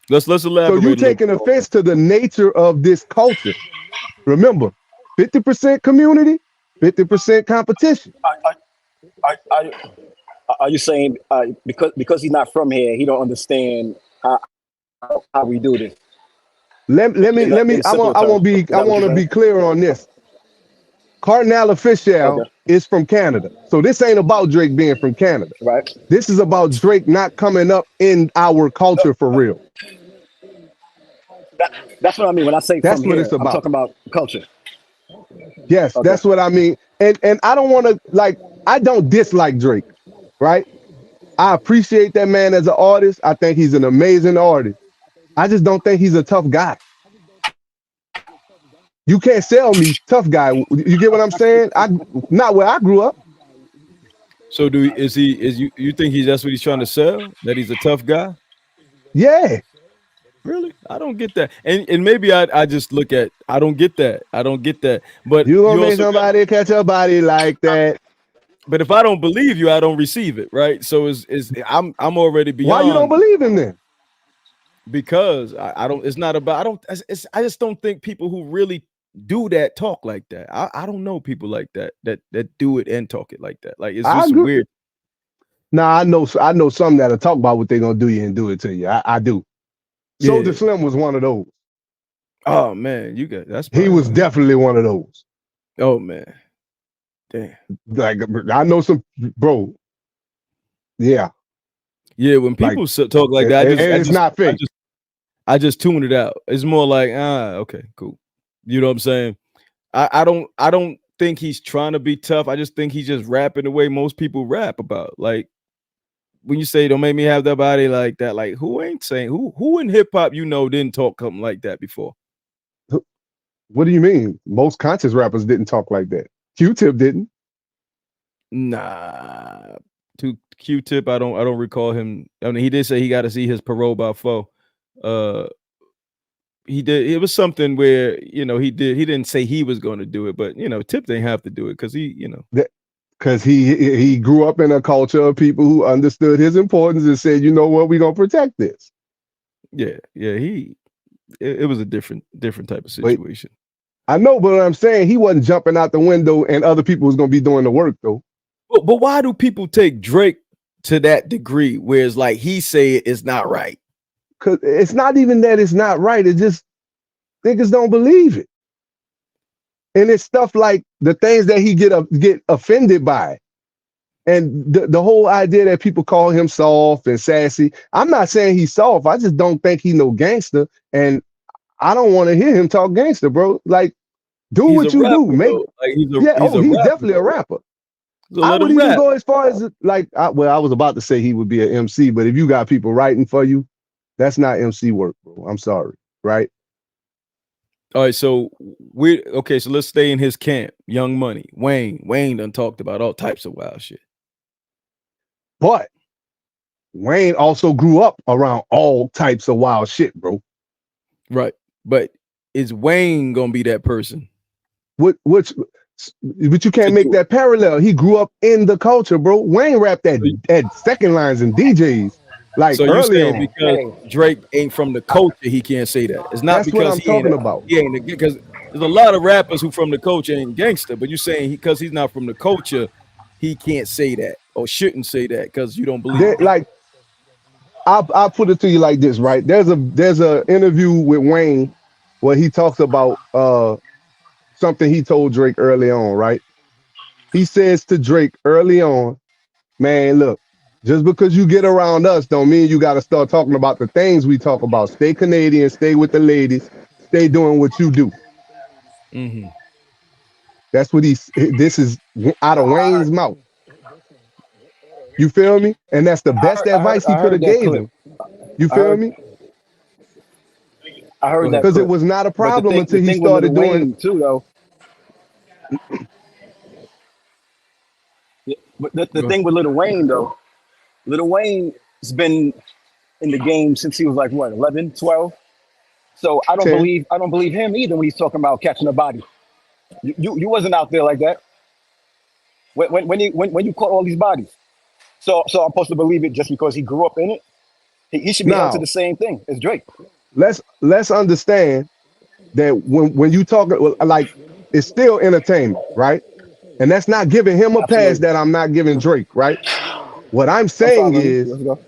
Let's elaborate. So you taking offense to the nature of this culture. Remember, 50% community, 50% competition. Are you saying because he's not from here, he don't understand how we do this? Let me. I want to be clear on this. Cardinal Official is from Canada, so this ain't about Drake being from Canada. Right. This is about Drake not coming up in our culture for real. That's what I mean when I say that's from what here, it's about. I'm talking about culture. Yes, that's what I mean. And I don't want to I don't dislike Drake, right? I appreciate that man as an artist. I think he's an amazing artist. I just don't think he's a tough guy. You can't sell me tough guy. You get what I'm saying? Not where I grew up. So you think that's what he's trying to sell? That he's a tough guy? Yeah. Really? I don't get that. And maybe I just look at I don't get that. But you gonna make somebody catch a body like that. But if I don't believe you, I don't receive it, right? So I'm already beyond. Why you don't believe him then? Because I don't. It's not about. I just don't think people who really do that talk like that. I don't know people like that do it and talk it like that. Like it's just weird. Nah, I know some that'll talk about what they're gonna do you and do it to you. I do. Soulja Slim was one of those. Oh man, he was definitely one of those. Oh man. Damn. Like I know some bro. Yeah. Yeah, when people talk like that, it's not fake. I just tune it out. It's more like, okay, cool. You know what I'm saying? I don't think he's trying to be tough. I just think he's just rapping the way most people rap about. Like when you say don't make me have that body like that, like who ain't saying who in hip hop didn't talk something like that before? What do you mean? Most conscious rappers didn't talk like that. Q-Tip didn't. Nah. To Q-Tip, I don't recall him. I mean, he did say he got to see his parole by 4. He did. It was something where he didn't say he was going to do it, but Tip didn't have to do it because because he grew up in a culture of people who understood his importance and said, you know what, we're gonna protect this. Yeah. It was a different type of situation. I know, but what I'm saying, he wasn't jumping out the window and other people was gonna be doing the work though. But why do people take Drake to that degree where it's like he say it's not right? Because it's not even that it's not right. It's just niggas don't believe it. And it's stuff like the things that he get offended by. And the whole idea that people call him soft and sassy. I'm not saying he's soft. I just don't think he no gangster. And I don't want to hear him talk gangster, bro. Like, do what you do. He's definitely a rapper. So I would even go as far as I was about to say he would be an MC, but if you got people writing for you, that's not MC work, bro. I'm sorry, right? All right, so so let's stay in his camp. Young Money, Wayne done talked about all types of wild shit. But Wayne also grew up around all types of wild shit, bro. Right. But is Wayne gonna be that person? But you can't make that parallel. He grew up in the culture, bro. Wayne rapped at second lines and DJs. Like so you're saying on. Because Drake ain't from the culture, he can't say that. It's not That's because what I'm talking about. He ain't because there's a lot of rappers who from the culture ain't gangster, but you're saying because he's not from the culture, he can't say that or shouldn't say that because you don't believe it. Like I'll put it to you like this, right? There's a interview with Wayne where he talks about something he told Drake early on, right? He says to Drake early on, man, look, just because you get around us don't mean you got to start talking about the things we talk about. Stay Canadian, stay with the ladies, they doing what you do. Mm-hmm. That's what this is out of I Wayne's mouth. You feel me? And that's the best advice he I could heard have that gave clip. him. You I feel heard me? I Go heard that ahead. Because it clip. was not a But problem the until he thing with Lil started doing. Wayne too, though. But the Go ahead. thing with Lil Wayne though, Lil Wayne has been in the game since he was like what, 11, 12. So Ten. I don't believe him either when he's talking about catching a body. You wasn't out there like that when you caught all these bodies. So I'm supposed to believe it just because he grew up in it. He should be held to Now the same thing as Drake. let's understand that when you talk like it's still entertainment, right? And that's not giving him a pass Absolutely. that I'm not giving Drake, right? What I'm I'm saying following you. is Let's go.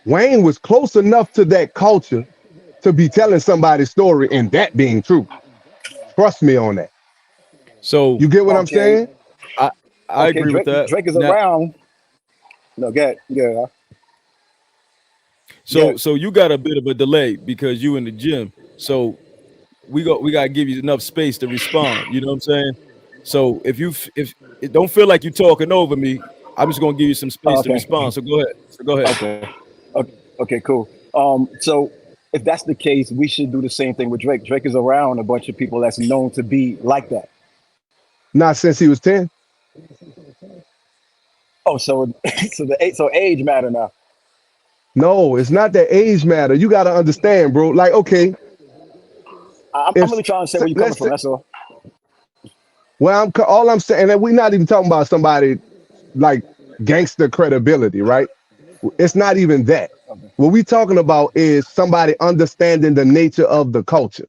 Wayne was close enough to that culture to be telling somebody's story and that being true. Trust me on that. So You get what I'm Okay. saying? I I Okay. agree with that. Drake is Now, around. No, get yeah. so Get so you got a bit of a delay because you in the gym. So we gotta give you enough space to respond. You know what I'm saying? So if it don't feel like you're talking over me, I'm just gonna give you some space to okay. respond. So go ahead. So go ahead. Okay. Okay. Okay. Cool. So if that's the case, we should do the same thing with Drake. Drake is around a bunch of people that's known to be like that. Not since he was 10. Oh, so so age matter now. No, it's not that age matter. You got to understand, bro. Like, okay, I'm if really trying to say where you're coming let's from. say, That's all. well, all I'm saying, and we're not even talking about somebody like gangster credibility, right? It's not even that. Okay. What we talking about is somebody understanding the nature of the culture.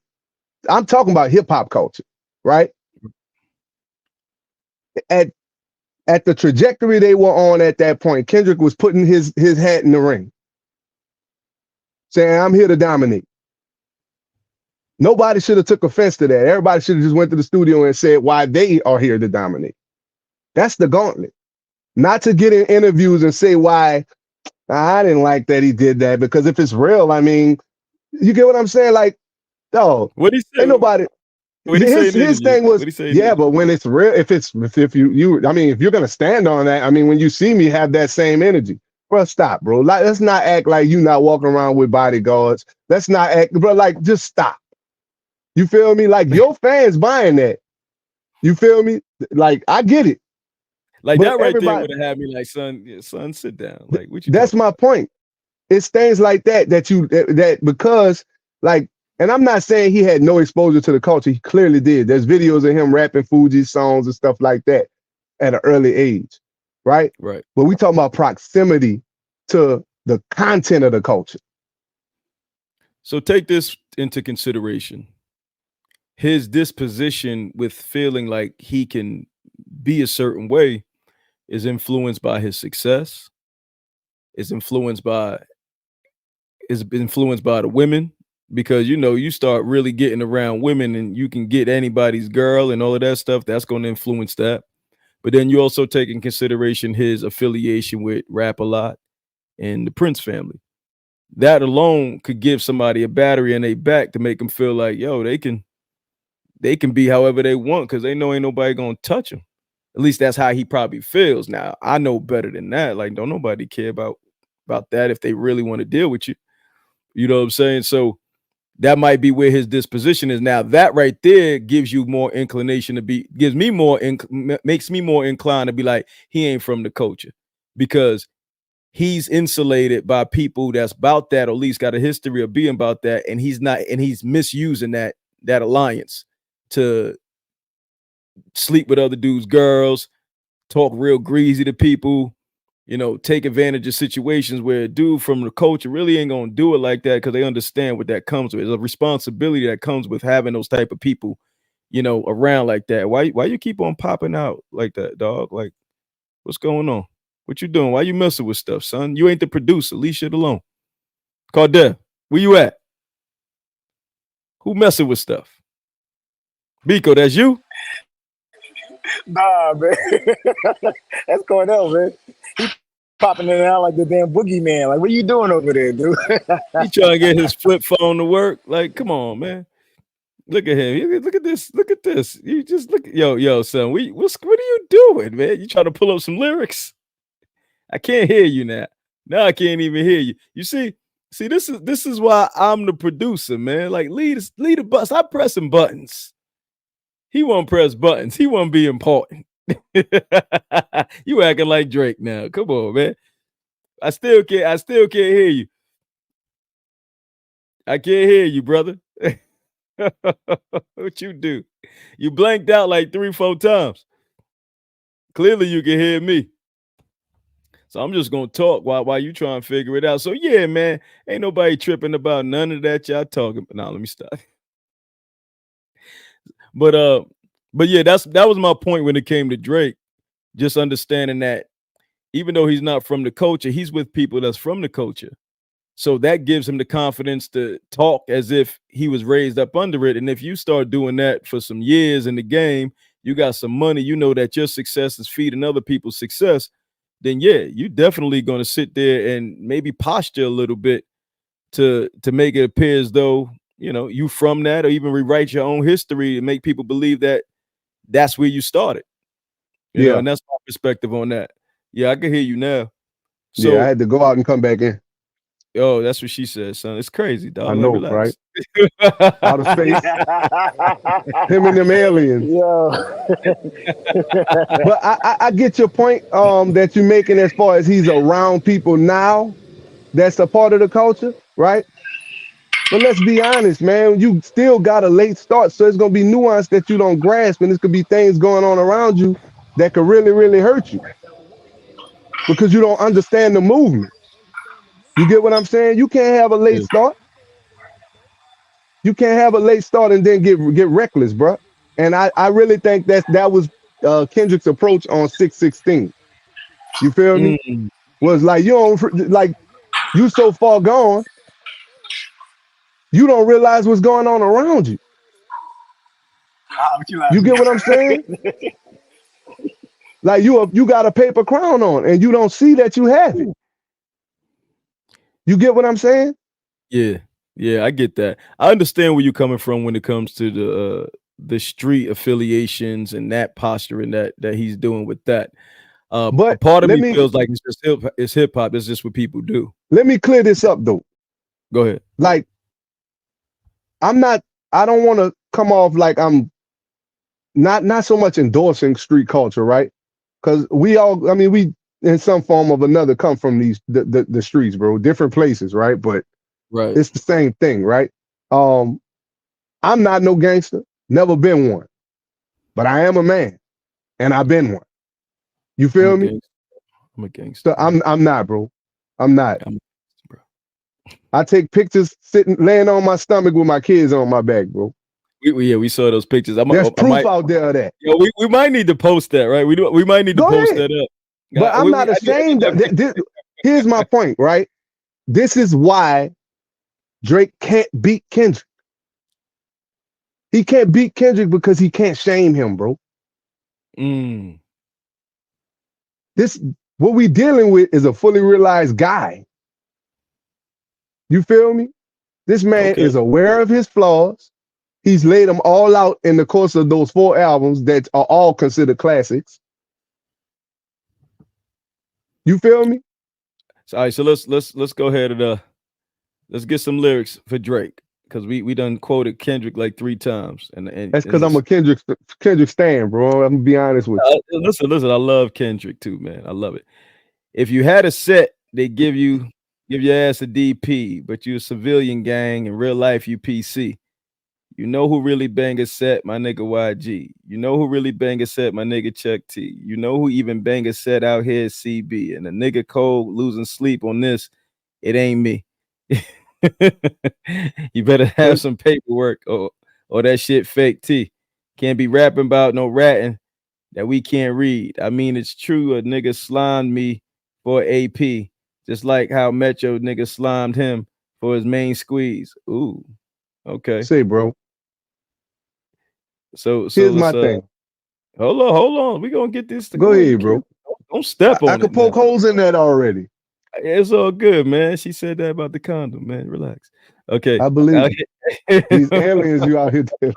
I'm talking about hip hop culture, right? At at the trajectory they were on at that point, Kendrick was putting his hat in the ring, saying, "I'm here to dominate." Nobody should have took offense to that. Everybody should have just went to the studio and said why they are here to dominate. That's the gauntlet. Not to get in interviews and say why I didn't like that he did that, because if it's real, I mean, you get what I'm saying? Like, no, What he ain't say? nobody. What he say in the His interview? thing What was, he say in the yeah, interview? but when it's real, if you I mean, if you're gonna stand on that, I mean, when you see me have that same energy, bro, stop, bro. Like, let's not act like you not walking around with bodyguards. Let's not act, bro. Like, just stop. You feel me? Like your fans buying that. You feel me? Like I get it, Like but that right there everybody. would have had me like, son, yeah, son, sit down. Like, what you That's talking my about? point. It's things like that because like, and I'm not saying he had no exposure to the culture. He clearly did. There's videos of him rapping Fuji songs and stuff like that at an early age, right? Right. But we talking about proximity to the content of the culture. So take this into consideration. His disposition with feeling like he can be a certain way is influenced by his success, is influenced by the women, because you start really getting around women and you can get anybody's girl and all of that stuff. That's going to influence that. But then you also take in consideration his affiliation with Rap a Lot and the Prince family. That alone could give somebody a battery in their back to make them feel like, yo, they can be however they want because they know ain't nobody gonna touch them. At least that's how he probably feels. Now I know better than that. Like, don't nobody care about that if they really want to deal with you. You know what I'm saying? So that might be where his disposition is. Now that right there gives you more inclination to be, makes me more inclined to be like, he ain't from the culture, because he's insulated by people that's about that, or at least got a history of being about that, and he's misusing that alliance to sleep with other dudes' girls, talk real greasy to people, take advantage of situations where a dude from the culture really ain't gonna do it like that, because they understand what that comes with. There's a responsibility that comes with having those type of people, around like that. Why you keep on popping out like that, dog? Like, what's going on? What you doing? Why you messing with stuff, son? You ain't the producer. Leave shit alone. Cardell, where you at? Who messing with stuff? Biko, that's you? Nah, man. That's Cornell, man. He popping in and out like the damn boogeyman. Like, what are you doing over there, dude? He trying to get his flip phone to work. Like, come on, man. Look at him. Look at this. Look at this. You just look. Yo, son. What are you doing, man? You trying to pull up some lyrics? I can't hear you now. Now I can't even hear you. You see, this is why I'm the producer, man. Like lead the bus. Stop pressing buttons. He won't press buttons. He won't be important. You acting like Drake now. Come on, man. I still can't hear you. I can't hear you, brother. What you do? You blanked out like 3-4 times. Clearly you can hear me. So I'm just gonna talk while you try and figure it out. So yeah, man, ain't nobody tripping about none of that y'all talking. Now let me stop. But yeah, that was my point when it came to Drake. Just understanding that even though he's not from the culture, he's with people that's from the culture. So that gives him the confidence to talk as if he was raised up under it. And if you start doing that for some years in the game, you got some money, you know that your success is feeding other people's success, then yeah, you definitely going to sit there and maybe posture a little bit to make it appear as though, you know, you from that, or even rewrite your own history and make people believe that that's where you started. You know, and that's my perspective on that. Yeah, I can hear you now. So yeah, I had to go out and come back in. Oh, that's what she said, son. It's crazy, dog. I know, right? Outer space. Him and them aliens. Yeah. But I get your point that you're making as far as he's around people now. That's a part of the culture, right? But let's be honest, man. You still got a late start, so it's going to be nuance that you don't grasp, and this could be things going on around you that could really, really hurt you because you don't understand the movement. You get what I'm saying? You can't have a late start. You can't have a late start and then get reckless, bro. And I really think that was Kendrick's approach on 616. You feel me? Was like you don't like you so far gone, you don't realize what's going on around you. You get what I'm saying? Like you got a paper crown on and you don't see that you have it. You get what I'm saying? Yeah, I get that. I understand where you're coming from when it comes to the street affiliations and that posturing that he's doing with that. But a part of me feels like it's hip hop. It's just what people do. Let me clear this up though. Go ahead. Like, I don't want to come off like I'm not so much endorsing street culture, right? Because we in some form of another come from the streets, bro, different places, right? But right, it's the same thing, right? I'm not no gangster, never been one, but I am a man, and I've been one. You feel me? I'm a gangster. So I'm not, bro. I'm not. Bro. I take pictures laying on my stomach with my kids on my back, bro. We saw those pictures. There's proof out there of that. You know, we might need to post that, right? We might need to post that up. But I'm not ashamed. Here's my point, right? This is why Drake can't beat Kendrick. He can't beat Kendrick because he can't shame him, bro. What we dealing with is a fully realized guy. You feel me? This man is aware of his flaws. He's laid them all out in the course of those 4 albums that are all considered classics. You feel me? All right, so let's go ahead and let's get some lyrics for Drake, because we done quoted Kendrick like 3 times, and that's because I'm a Kendrick stan, bro. I'm gonna be honest with you. Listen, I love Kendrick too, man. I love it. If you had a set, they give your ass a DP, but you a civilian gang. In real life, you PC. You know who really bang a set? My nigga YG. You know who really bang a set? My nigga Chuck T. You know who even bang a set out here? CB. And the nigga Cole losing sleep on this, it ain't me. You better have some paperwork or that shit fake T. Can't be rapping about no ratting that we can't read. I mean, it's true, a nigga slimed me for AP, just like how Metro nigga slimed him for his main squeeze. Ooh, okay. Say, bro. So here's my thing. Hold on. We gonna get this. Go ahead, bro. Don't step on it. I could poke holes in that already. It's all good, man. She said that about the condom, man. Relax. Okay. I believe it. These aliens you out here telling.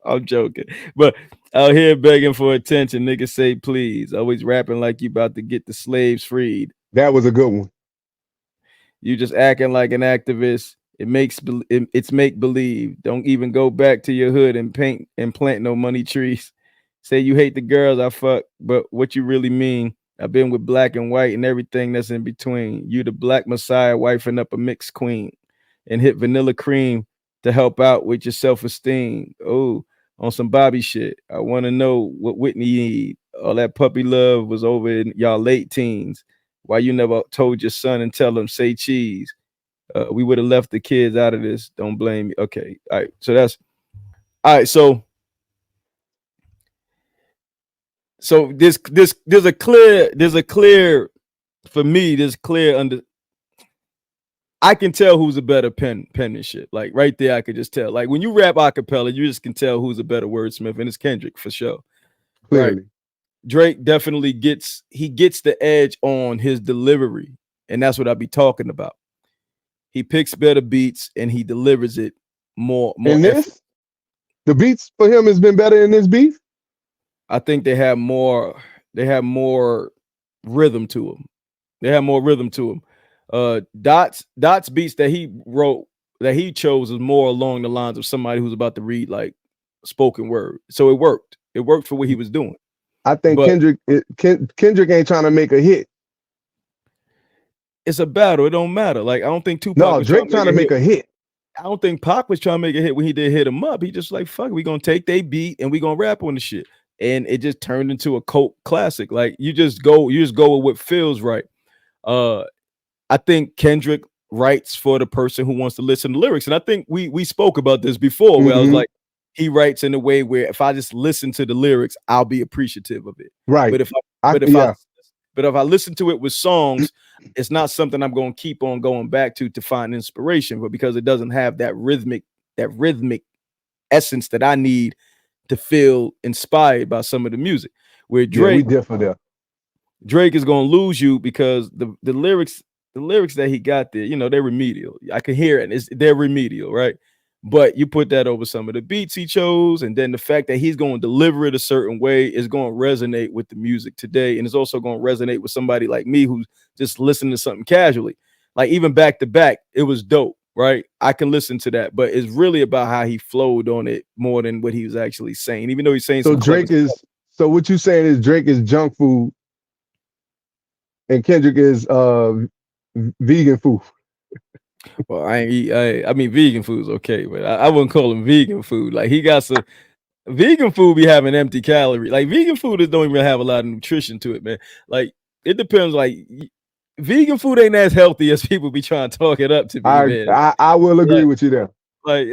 I'm joking. But out here begging for attention, niggas say please. Always rapping like you about to get the slaves freed. That was a good one. You just acting like an activist. It's make believe. Don't even go back to your hood and paint and plant no money trees. Say you hate the girls I fuck, but what you really mean? I've been with black and white and everything that's in between. You the black messiah wifing up a mixed queen and hit vanilla cream to help out with your self-esteem. Oh, on some Bobby shit. I want to know what Whitney need. All that puppy love was over in y'all late teens. Why you never told your son and tell him say cheese? We would have left the kids out of this. Don't blame me. Okay. All right. So that's all right. So there's a clear for me, there's clear under I can tell who's a better penmanship. Like right there, I could just tell. Like when you rap a cappella, you just can tell who's a better wordsmith, and it's Kendrick for sure. Clearly. Right. Drake definitely gets the edge on his delivery, and that's what I be talking about. He picks better beats and he delivers it more. And this, the beats for him has been better in this beat. I think they have more rhythm to them. They have more rhythm to them. Dot's beats that he wrote, that he chose, is more along the lines of somebody who's about to read like spoken word. So it worked. It worked for what he was doing. I think Kendrick ain't trying to make a hit. It's a battle. It don't matter. Like I don't think Tupac. No, Drake trying to make a hit. I don't think Pac was trying to make a hit when he did Hit 'Em Up. He just like, fuck it, we gonna take they beat and we gonna rap on the shit. And it just turned into a cult classic. Like you just go with what feels right. I think Kendrick writes for the person who wants to listen to lyrics. And I think we spoke about this before where I was like, he writes in a way where if I just listen to the lyrics, I'll be appreciative of it. Right. But if I listen to it with songs, it's not something I'm going to keep on going back to find inspiration, but because it doesn't have that rhythmic essence that I need to feel inspired by some of the music. Where Drake, Drake is going to lose you because the lyrics that he got there, you know, they're remedial. I can hear it. They're remedial, right? But you put that over some of the beats he chose, and then the fact that he's going to deliver it a certain way is going to resonate with the music today, and it's also going to resonate with somebody like me who's just listening to something casually. Like even back to back, it was dope, right? I can listen to that, but it's really about how he flowed on it more than what he was actually saying, even though he's saying so Drake is stuff. So what you saying is Drake is junk food and Kendrick is vegan food. Well, I mean, vegan food's okay, but I wouldn't call him vegan food. Like he got some vegan food be having empty calories. Like vegan food don't even have a lot of nutrition to it, man. Like it depends. Like vegan food ain't as healthy as people be trying to talk it up to be. I will agree with you there. Like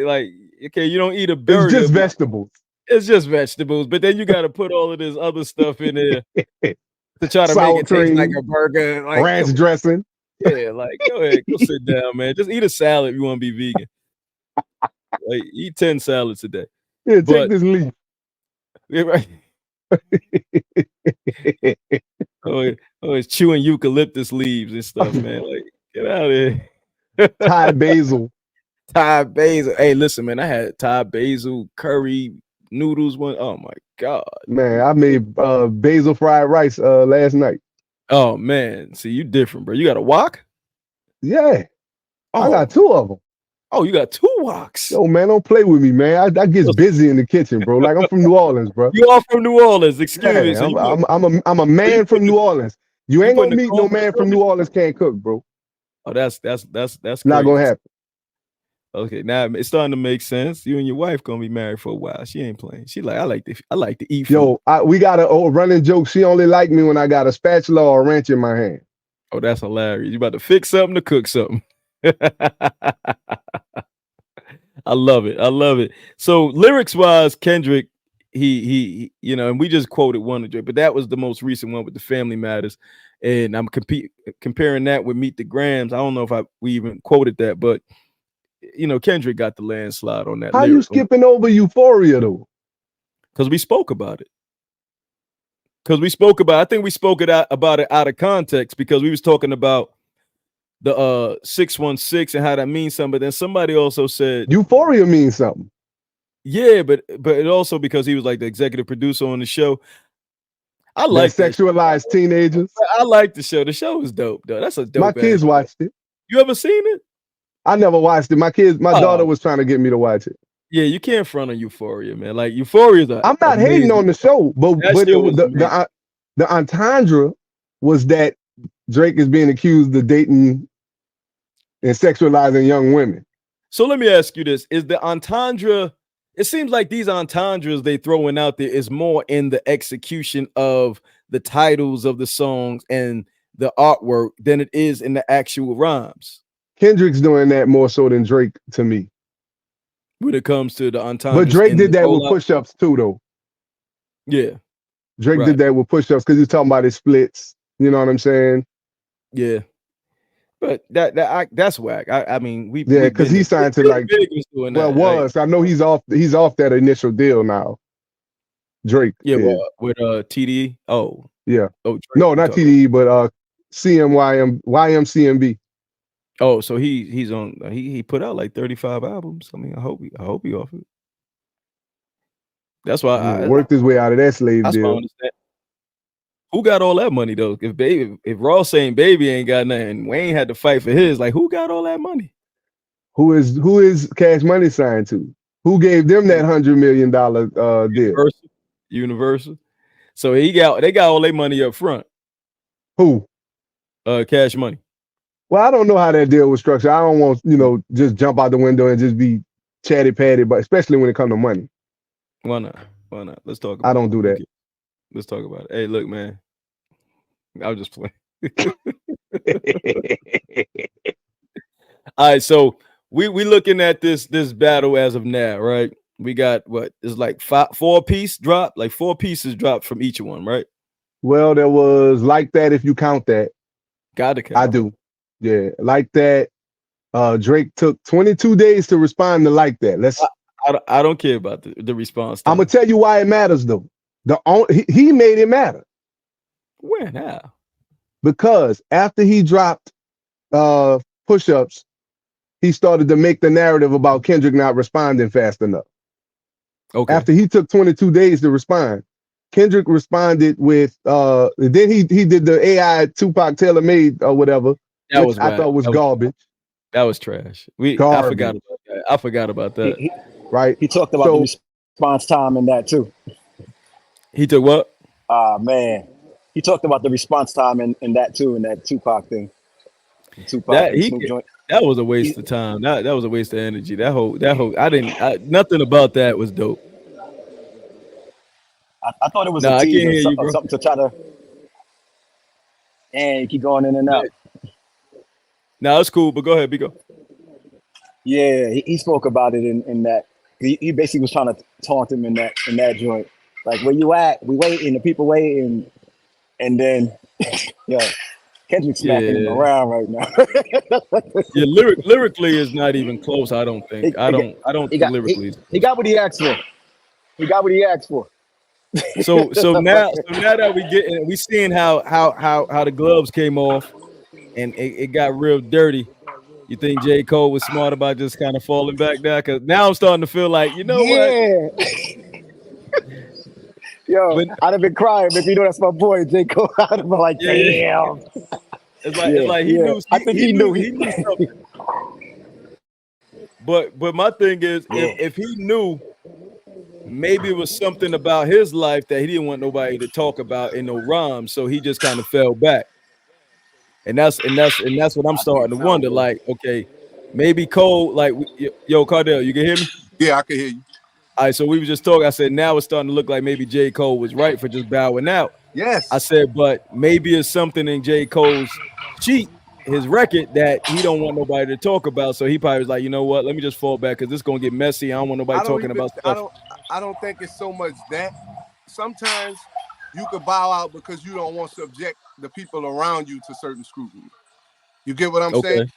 okay, you don't eat a burger. It's just vegetables. It's just vegetables, but then you got to put all of this other stuff in there to try to Sour make it taste like a burger. Like, ranch dressing. Yeah, like go ahead, go sit down, man. Just eat a salad if you want to be vegan. Like eat 10 salads a day. Yeah, take this leaf. Yeah, right. It's chewing eucalyptus leaves and stuff, man. Like get out of here. Thai basil. Thai basil. Hey, listen, man. I had Thai basil curry noodles one. Oh my god, man! I made basil fried rice last night. Oh man, see you different, bro. You got a wok? Yeah. I got 2 of them. Oh, you got 2 woks. Yo, man, don't play with me, man. I get busy in the kitchen, bro. Like I'm from New Orleans, bro. You are from New Orleans, excuse me. So I'm a man from New Orleans. You ain't gonna meet no man from New Orleans can't cook, bro. Oh, that's not gonna happen. Okay, now it's starting to make sense. You and your wife gonna be married for a while. She ain't playing. She like, I like to eat food. Yo, we got a running joke. She only like me when I got a spatula or a wrench in my hand. Oh, that's hilarious. You about to fix something to cook something. I love it. So lyrics wise, Kendrick, he you know, and we just quoted one of Drake, but that was the most recent one with the Family Matters. And I'm comparing that with Meet the Grams. I don't know if we even quoted that, but you know, Kendrick got the landslide on that. How you skipping over Euphoria though? Because we spoke about it. Because we spoke about, I think we spoke about it out of context because we was talking about the 616 and how that means something. But then somebody also said Euphoria means something. yeah, but it also because he was like the executive producer on the show. I like that sexualized teenagers. I like the show. The show is dope, though. That's a dope. My kids watched it. You ever seen it? I never watched it. My daughter was trying to get me to watch it. Yeah, you can't front on Euphoria, man. Like Euphoria, I'm not hating on the show, but it was the entendre was that Drake is being accused of dating and sexualizing young women. So let me ask you this: is the entendre? It seems like these entendres they throwing out there is more in the execution of the titles of the songs and the artwork than it is in the actual rhymes. Kendrick's doing that more so than Drake to me. When it comes to the entendres. But Drake did that with push-ups too, though. Yeah. Drake did that with push-ups because he's talking about his splits. You know what I'm saying? Yeah. But that's whack. I mean, because he signed to like I know he's off that initial deal now. Drake. Yeah, with TDE. Oh. Yeah. Oh, Drake, no, not TDE, but YMCMB. Oh, so he's on. He put out like 35 albums. I mean, I hope he off it. That's why I worked his way out of that slave deal. Who got all that money though? If Ross saying Baby ain't got nothing, Wayne had to fight for his. Like, who got all that money? Who is Cash Money signed to? Who gave them that $100 million deal? Universal. So they got all their money up front. Who? Cash Money. Well, I don't know how that deal was structured. I don't want just jump out the window and just be chatty patty, but especially when it comes to money. Why not? Let's talk about I don't do that. Let's talk about it. Hey, look, man. I was just playing. All right, so we looking at this battle as of now, right? We got what is like 4 pieces dropped from each one, right? Well, there was Like That if you count that. Gotta count. I do. Yeah, Like That. Drake took 22 days to respond to Like That. I don't care about the response time. I'm gonna tell you why it matters though. He made it matter. When? How? Because after he dropped push-ups, he started to make the narrative about Kendrick not responding fast enough. Okay. After he took 22 days to respond, Kendrick responded with then he did the AI Tupac tailor-made or whatever. That was I thought was garbage. That was trash. I forgot about that. Right. He talked about the response time in that too. He took what? Man. He talked about the response time in that too, in that Tupac thing. That was a waste of time. That was a waste of energy. That whole nothing about that was dope. I thought it was a tease or something to try to and keep going in and out. No, it's cool, but go ahead, Biko. Yeah, he spoke about it in that. He basically was trying to taunt him in that joint. Like, where you at? We waiting, the people waiting. And then, Kendrick's smacking him around right now. Yeah, lyrically is not even close. I don't think. I don't think lyrically. He got what he asked for. So now that we seeing how the gloves came off, and it got real dirty. You think J. Cole was smart about just kind of falling back there? Because now I'm starting to feel like, what? Yo, I'd have been crying if that's my boy, J. Cole. I'd have been like, damn. It's like he knew. I think he knew something. But my thing is, if he knew, maybe it was something about his life that he didn't want nobody to talk about in no rhymes, so he just kind of fell back. And that's what I'm starting to wonder. Like, okay, maybe Cole, like, yo, Cardell, you can hear me? Yeah, I can hear you. All right, so we were just talking. I said now it's starting to look like maybe J. Cole was right for just bowing out. Yes. I said, but maybe it's something in J. Cole's cheat, his record, that he don't want nobody to talk about. So he probably was like, you know what? Let me just fall back because this is gonna get messy. I don't want nobody talking about stuff. I don't think it's so much that. Sometimes you could bow out because you don't want to subject the people around you to certain scrutiny. You get what I'm saying?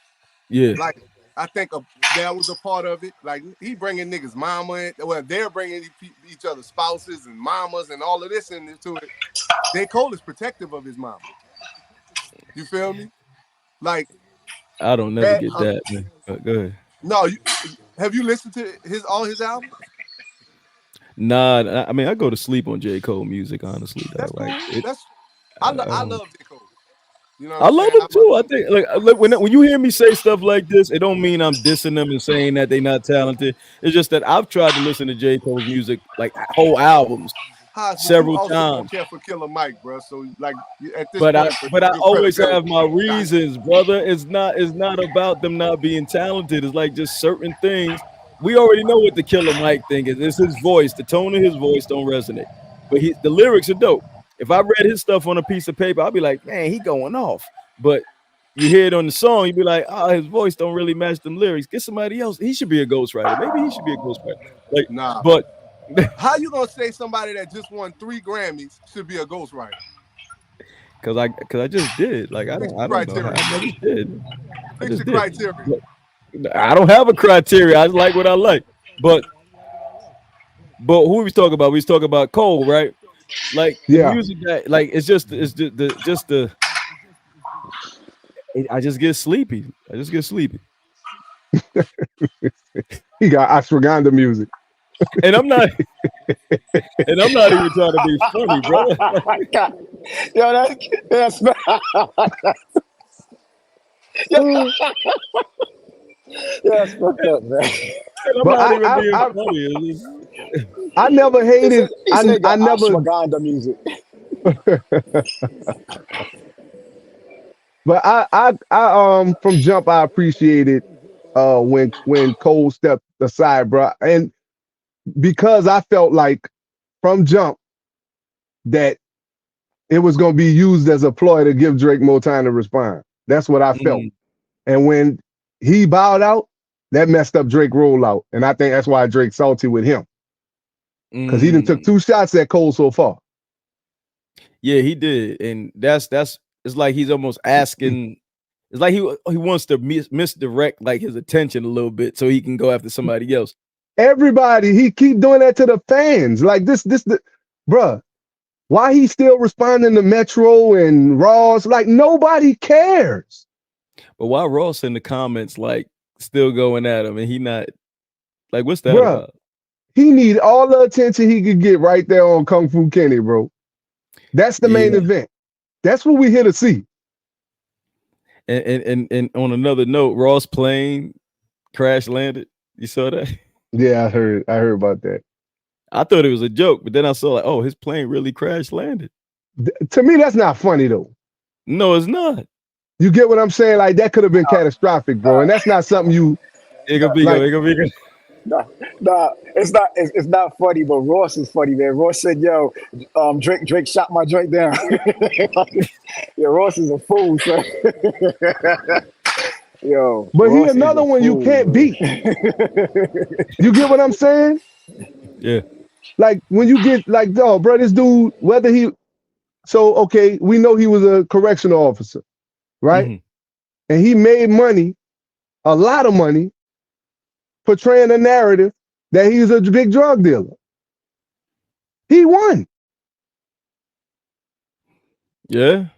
Yeah. Like I think that was a part of it. Like he bringing niggas mama in. Well, they're bringing each other's spouses and mamas and all of this into it. J. Cole is protective of his mama. You feel me? Like I don't never that. get that, man. Go ahead. No, have you listened to all his albums? Nah, I mean I go to sleep on J. Cole music, honestly. That's Like cool. I love J. Cole. You know what I I'm love saying? them too. I think like when you hear me say stuff like this, it don't mean I'm dissing them and saying that they're not talented. It's just that I've tried to listen to J. Cole's music, like whole albums, But several you also times. don't care for Killer Mike, bro. So like at this But point, I always credibility. have my reasons, brother. It's not about them not being talented. It's like just certain things. We already know what the Killer Mike thing is. It's his voice. The tone of his voice don't resonate. But the lyrics are dope. If I read his stuff on a piece of paper, I'd be like, man, he going off. But you hear it on the song, you'd be like, oh, his voice don't really match them lyrics. Get somebody else. He should be a ghostwriter. Maybe he should be a ghostwriter. Like, nah. But how you gonna say somebody that just won 3 Grammys should be a ghostwriter? Cause I just did. Like I don't know. I just did. Fix your criteria. I don't have a criteria. I just like what I like. But who we talking about? We was talking about Cole, right? Like the music that, like it's just the I just get sleepy. He got ashwagandha music. And I'm not even trying to be funny, bro. Yo, that's that's fucked up, man. But I never hated. I never ashwagandha music. But I from jump I appreciated when Cole stepped aside, bro, and because I felt like from jump that it was gonna be used as a ploy to give Drake more time to respond. That's what I felt. And when he bowed out, that messed up Drake rollout, and I think that's why Drake's salty with him because he done took 2 shots at Cole so far. Yeah, he did, and that's it's like he's almost asking. It's like he wants to misdirect like his attention a little bit so he can go after somebody else. Everybody, he keep doing that to the fans. Like bruh, why he still responding to Metro and Ross? Like nobody cares. But why Ross in the comments like still going at him and he not like what's that bruh, about? He need all the attention he could get right there on Kung Fu Kenny, bro. That's the main event. That's what we here to see. And on another note, Ross plane crash landed. You saw that? Yeah, I heard about that. I thought it was a joke, but then I saw like, oh, his plane really crash landed. To me, that's not funny though. No, it's not. You get what I'm saying? Like that could have been catastrophic, bro. And that's not something you. It gonna be good. Nah, it's not funny, but Ross is funny, man. Ross said, "Yo, Drake shot my joint down." Yeah, Ross is a fool, son. Yo, but he another one you can't beat. You get what I'm saying? Yeah. Like when you get like, bro, this dude, whether he, so okay, we know he was a correctional officer, right? Mm-hmm. And he made money, a lot of money, portraying a narrative that he's a big drug dealer. He won. Yeah.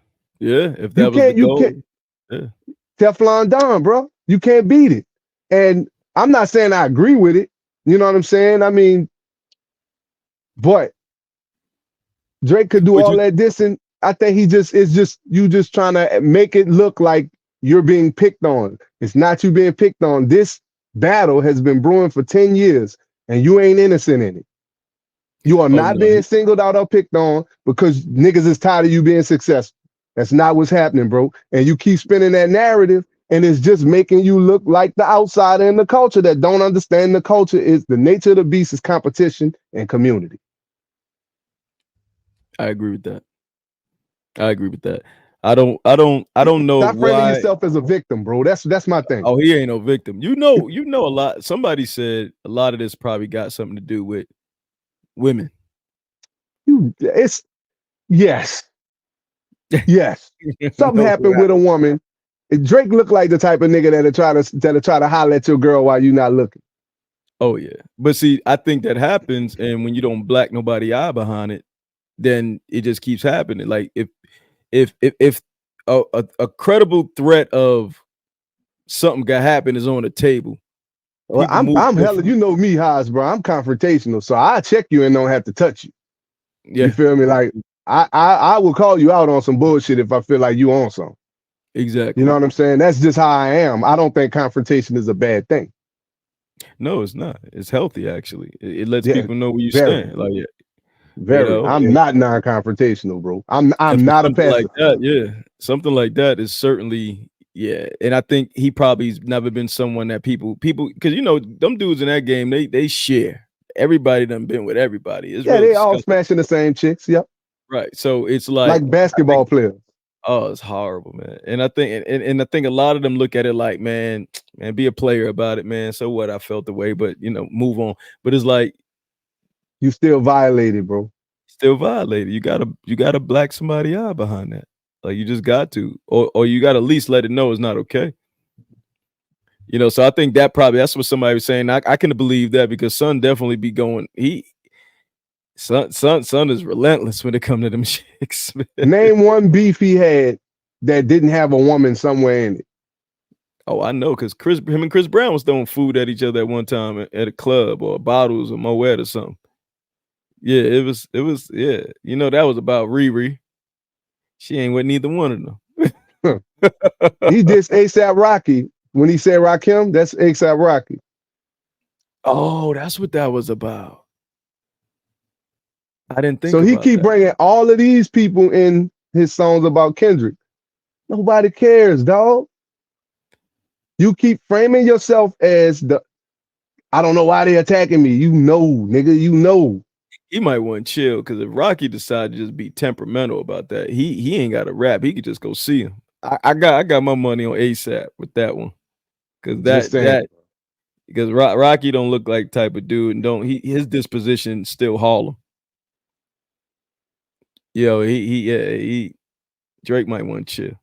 If that was the goal. Teflon Don, bro. You can't beat it. And I'm not saying I agree with it. You know what I'm saying? I mean, but Drake could do all that dissing. I think you just trying to make it look like you're being picked on. It's not you being picked on. This battle has been brewing for 10 years and you ain't innocent in it. You are not being singled out or picked on because niggas is tired of you being successful. That's not what's happening, bro. And you keep spinning that narrative and it's just making you look like the outsider in the culture that don't understand the culture is the nature of the beast is competition and community. I agree with that. I don't know. Stop framing yourself as a victim, bro. That's my thing. Oh, he ain't no victim. You know a lot. Somebody said a lot of this probably got something to do with women. Yes. Something happened with a woman Drake look like the type of nigga that'll try to holler at your girl while you not looking. Oh yeah, but see, I think that happens, and when you don't black nobody eye behind it, then it just keeps happening. Like if a credible threat of something got happen is on the table. Well, I'm hella, you know me, Haas, bro. I'm confrontational, so I check you and don't have to touch you. Yeah. You feel me? Like I will call you out on some bullshit if I feel like you on something. Exactly. You know what I'm saying? That's just how I am. I don't think confrontation is a bad thing. No, it's not. It's healthy, actually. It lets people know where you stand. Like, very. You know, I'm not non-confrontational, bro. I'm not a passive. Like that, yeah. Something like that is certainly, yeah. And I think he probably's never been someone that people, because you know, them dudes in that game, they share. Everybody done been with everybody. It's they all smashing the same chicks. Yep. Right. So it's like basketball players. Oh, it's horrible, man. And I think and I think a lot of them look at it like, man, be a player about it, man. So what? I felt the way, but you know, move on. But it's like you still violated, bro. Still violated. You gotta black somebody eye behind that. Like you just got to, or you gotta at least let it know it's not okay. You know, so I think that's what somebody was saying. I can believe that because Son definitely be going. Son is relentless when it comes to them chicks. Name one beef he had that didn't have a woman somewhere in it. Oh, I know, because him and Chris Brown was throwing food at each other at one time at a club or bottles or Moet or something. Yeah, it was, yeah. You know, that was about Riri. She ain't with neither one of them. He dissed ASAP Rocky. When he said Rakim, that's ASAP Rocky. Oh, that's what that was about. I didn't think so. He keep bringing all of these people in his songs about Kendrick. Nobody cares, dog. You keep framing yourself as I don't know why they attacking me. You know, nigga, you know. He might want to chill because if Rocky decided to just be temperamental about that, he ain't got to rap. He could just go see him. I got my money on ASAP with that one because because Rocky don't look like type of dude and his disposition still Harlem. Yo, Drake might want to chill.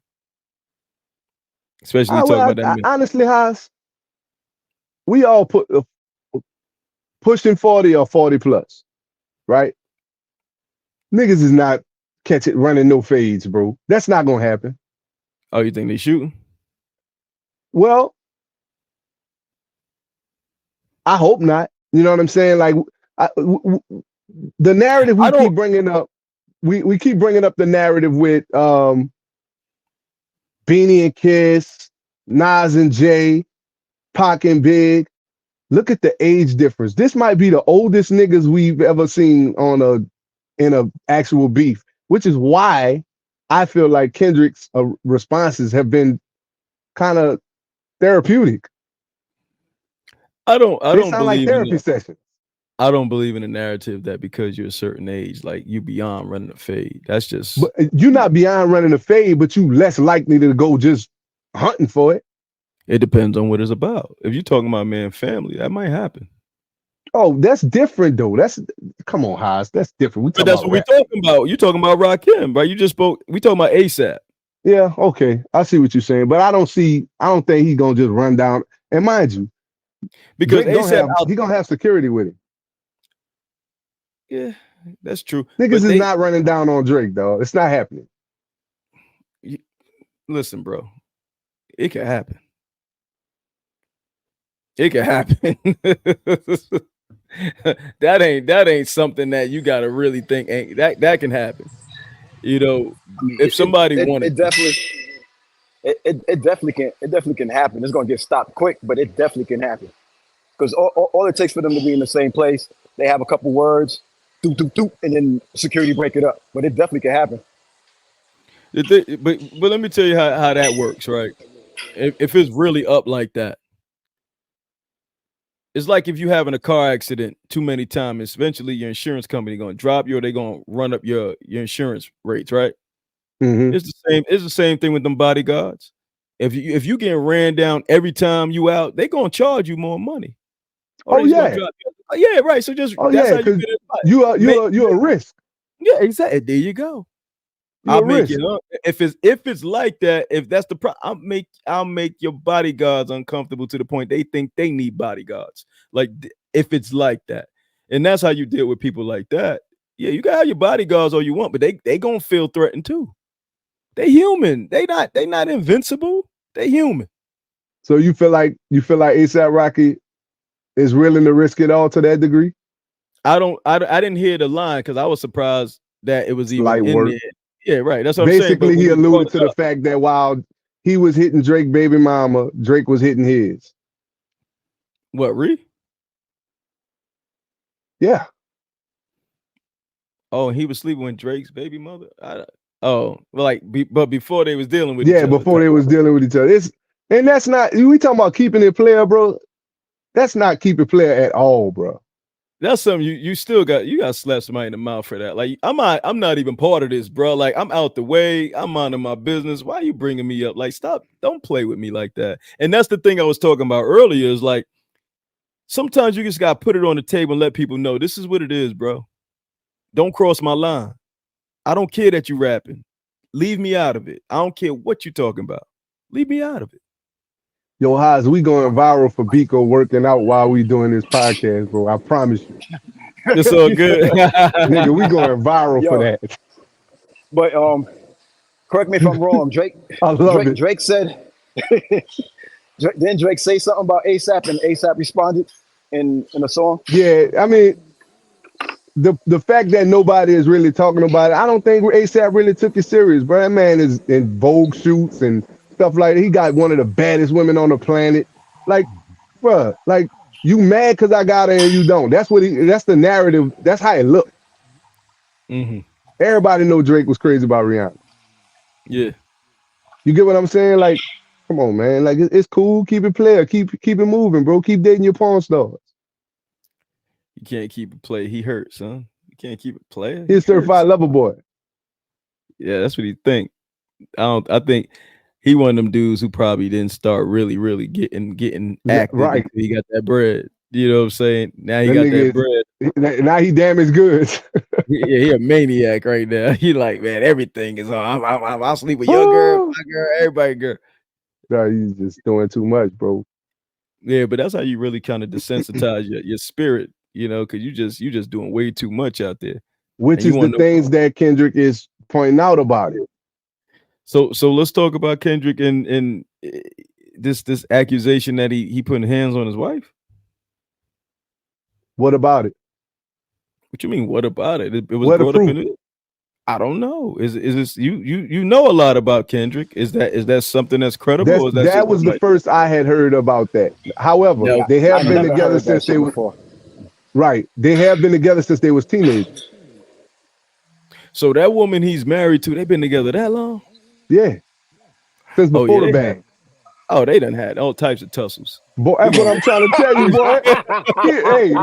Especially talking about that. Honestly, Haas, we all pushing 40 or 40 plus, right? Niggas is not running no fades, bro. That's not gonna happen. Oh, you think they shooting? Well, I hope not. You know what I'm saying? Like the narrative we keep bringing up. We keep bringing up the narrative with Beanie and Kiss, Nas and Jay, Pac and Big. Look at the age difference. This might be the oldest niggas we've ever seen in a actual beef, which is why I feel like Kendrick's responses have been kind of therapeutic. I don't sound believe like therapy sessions. I don't believe in the narrative that because you're a certain age, like you beyond running a fade. That's just. But you're not beyond running a fade, but you less likely to go just hunting for it. It depends on what it's about. If you're talking about man family, that might happen. Oh, that's different though. Come on, Haas. That's different. But that's what we're talking about. You're talking about Rakim, right? You just spoke. We talking about ASAP. Yeah, okay. I see what you're saying, but I don't think he's gonna just run down. And mind you, because ASAP he's gonna have security with him. Yeah, that's true. Niggas is not running down on Drake, dog. It's not happening. Listen, bro. It can happen. It can happen. that ain't something that you gotta really think that can happen. You know, if somebody wanted it definitely can happen. It's gonna get stopped quick, but it definitely can happen. Because all it takes for them to be in the same place, they have a couple words, doop, doop, doop, and then security break it up. But it definitely can happen. But let me tell you how that works, right? If it's really up like that, it's like if you having a car accident too many times, eventually your insurance company gonna drop you or they gonna run up your insurance rates, right? Mm-hmm. It's the same thing with them bodyguards. If you getting ran down every time you out, they gonna charge you more money. Yeah, right. So just how you're a risk. Yeah, exactly. There you go. I'll You're a make risk. if it's like that, if that's the I'll make your bodyguards uncomfortable to the point they think they need bodyguards. Like if it's like that, and that's how you deal with people like that. Yeah, you got your bodyguards all you want, but they gonna feel threatened too. They human. They not invincible. They human. So you feel like ASAP Rocky is willing to risk it all to that degree? I didn't hear the line because I was surprised that it was even Light in work. there. Yeah, right. That's what I'm saying. But Basically, when he you brought alluded it to the up, fact that while he was hitting Drake baby mama, Drake was hitting his. what, Ree? Yeah. Oh, he was sleeping with Drake's baby mother. But before they was dealing with each Yeah, other. before they was dealing with each other. And that's not, we talking about keeping it player, bro. That's not keep it player at all, bro. That's something you still got. You got to slap somebody in the mouth for that. Like I'm not even part of this, bro. Like I'm out the way. I'm minding my business. Why are you bringing me up? Like stop. Don't play with me like that. And that's the thing I was talking about earlier. Is like sometimes you just got to put it on the table and let people know this is what it is, bro. Don't cross my line. I don't care that you rapping. Leave me out of it. I don't care what you're talking about. Leave me out of it. Yo, Haas, we going viral for Biko working out while we doing this podcast, bro. I promise you. It's all good. Nigga, we going viral for that. But correct me if I'm wrong. I love it. Drake said. Didn't Drake say something about ASAP and ASAP responded in a song? Yeah, I mean, the fact that nobody is really talking about it, I don't think ASAP really took it serious, bro. That man is in Vogue shoots and stuff like that. He got one of the baddest women on the planet. Like, bro, like you mad because I got her and you don't. That's the narrative. That's how it looked. Mm-hmm. Everybody know Drake was crazy about Rihanna. Yeah. You get what I'm saying? Like, come on, man. Like it's cool. Keep it player. Keep it moving, bro. Keep dating your porn stars. You can't keep it play. He hurt, son. You can't keep it play. He's a certified lover boy. Yeah, that's what he think. I think he one of them dudes who probably didn't start really getting active. Right. He got that bread. You know what I'm saying? Now he That got nigga that bread. Now he damaged goods. Yeah, he a maniac right now. He like, man, everything is on. I'll sleep with your girl, my girl, everybody girl. No, he's just doing too much, bro. Yeah, but that's how you really kind of desensitize your spirit, you know, because you just doing way too much out there. Which is the things that Kendrick is pointing out about it. So let's talk about Kendrick and this accusation that he putting hands on his wife. What about it? What you mean? What about it? It was what brought up in it. I don't know. Is this you know a lot about Kendrick? Is that something that's credible? Or is that was the first I had heard about that. However, they have been together since they were right. They have been together since they was teenagers. So that woman he's married to, they've been together that long? Yeah. Since before the bag. They done had all types of tussles. Boy, that's what I'm trying to tell you, boy.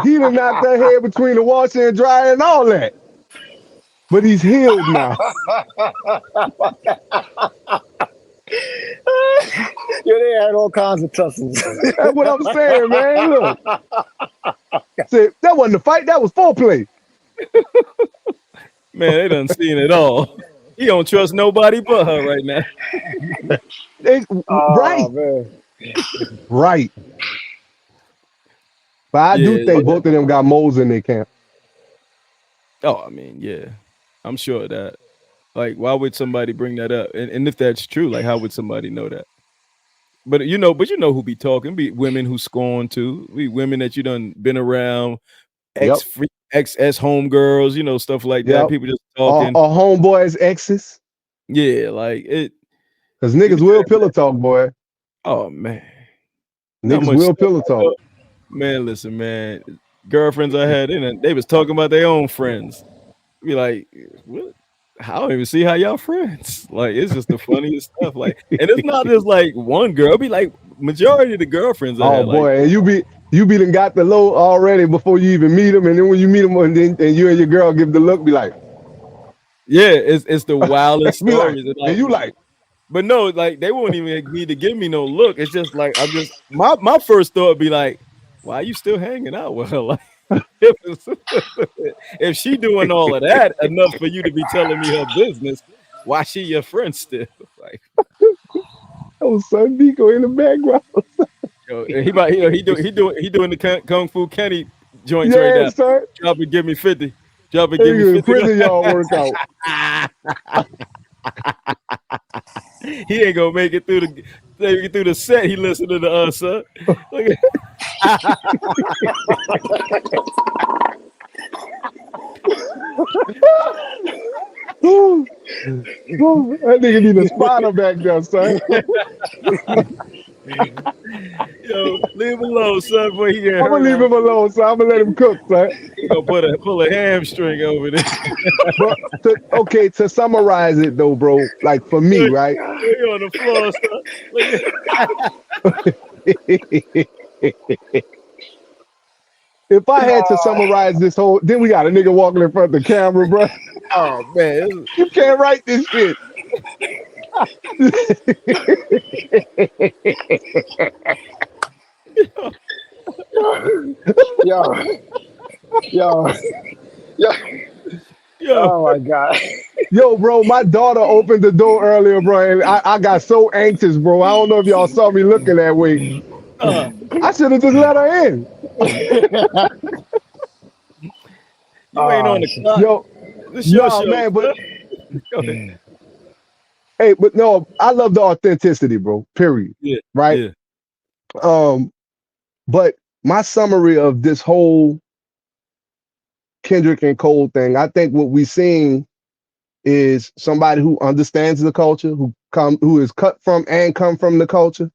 He done knocked that head between the washer and dryer and all that. But he's healed now. Yeah, they had all kinds of tussles. That's what I'm saying, man. Look. Said, that wasn't a fight, that was foreplay. Man, they done seen it all. He don't trust nobody but her right now. Right. Man. Right. But I do think both of them got moles in their camp. Oh, I mean, yeah. I'm sure of that. Like, why would somebody bring that up? And if that's true, like, how would somebody know that? But you know who be talking. Be women who scorn too. Be women that you done been around, ex homegirls, you know, stuff like that. People just talking. Or homeboys, exes. Yeah, like it. Because niggas will pillow talk, boy. Oh man. Niggas will pillow talk. Man, listen, man. Girlfriends I had in it, they was talking about their own friends. Be like, what? I don't even see how y'all friends. Like, it's just the funniest stuff. Like, and it's not just like one girl. It'd be like majority of the girlfriends. Oh boy, and you be done got the low already before you even meet them, and then when you meet them, and you and your girl give the look, be like, yeah, it's the wildest stories. Like, and you like, but no, like they won't even need to give me no look. It's just like my first thought would be like, why are you still hanging out with her? Like, if she doing all of that enough for you to be telling me her business, Why she your friend still? Like, Oh, son, Nico in the background. yo, and he doing the Kung Fu Kenny joints right Yeah, now. son. Drop and give me 50. Drop and give me Nigga in 50. prison yard workout. He ain't gonna make it through the set. He listening to us, son. Look at Ooh. Ooh, that nigga need a spotter back there, son. yo, leave him alone, son, before he get I'm gonna hurt. leave him alone, son. I'm gonna let him cook, son. He gonna pull a hamstring over there. But to summarize it though, bro, like for me, right? He on the floor, son. Look at If I had to summarize this whole, then we got a nigga walking in front of the camera, bro. oh man, You can't write this shit. Yo, yo, yo. yo, Oh my God. Yo, bro, my daughter opened the door earlier, bro, and I got so anxious, bro. I don't know if y'all saw me looking that way. I should have just let her in. you ain't on the clock. Yo, This your show, man, but go ahead. hey, but no, I love the authenticity, bro. Period. Yeah, Right. yeah. But my summary of this whole Kendrick and Cole thing, I think what we're seeing is somebody who understands the culture, who is cut from and come from the culture,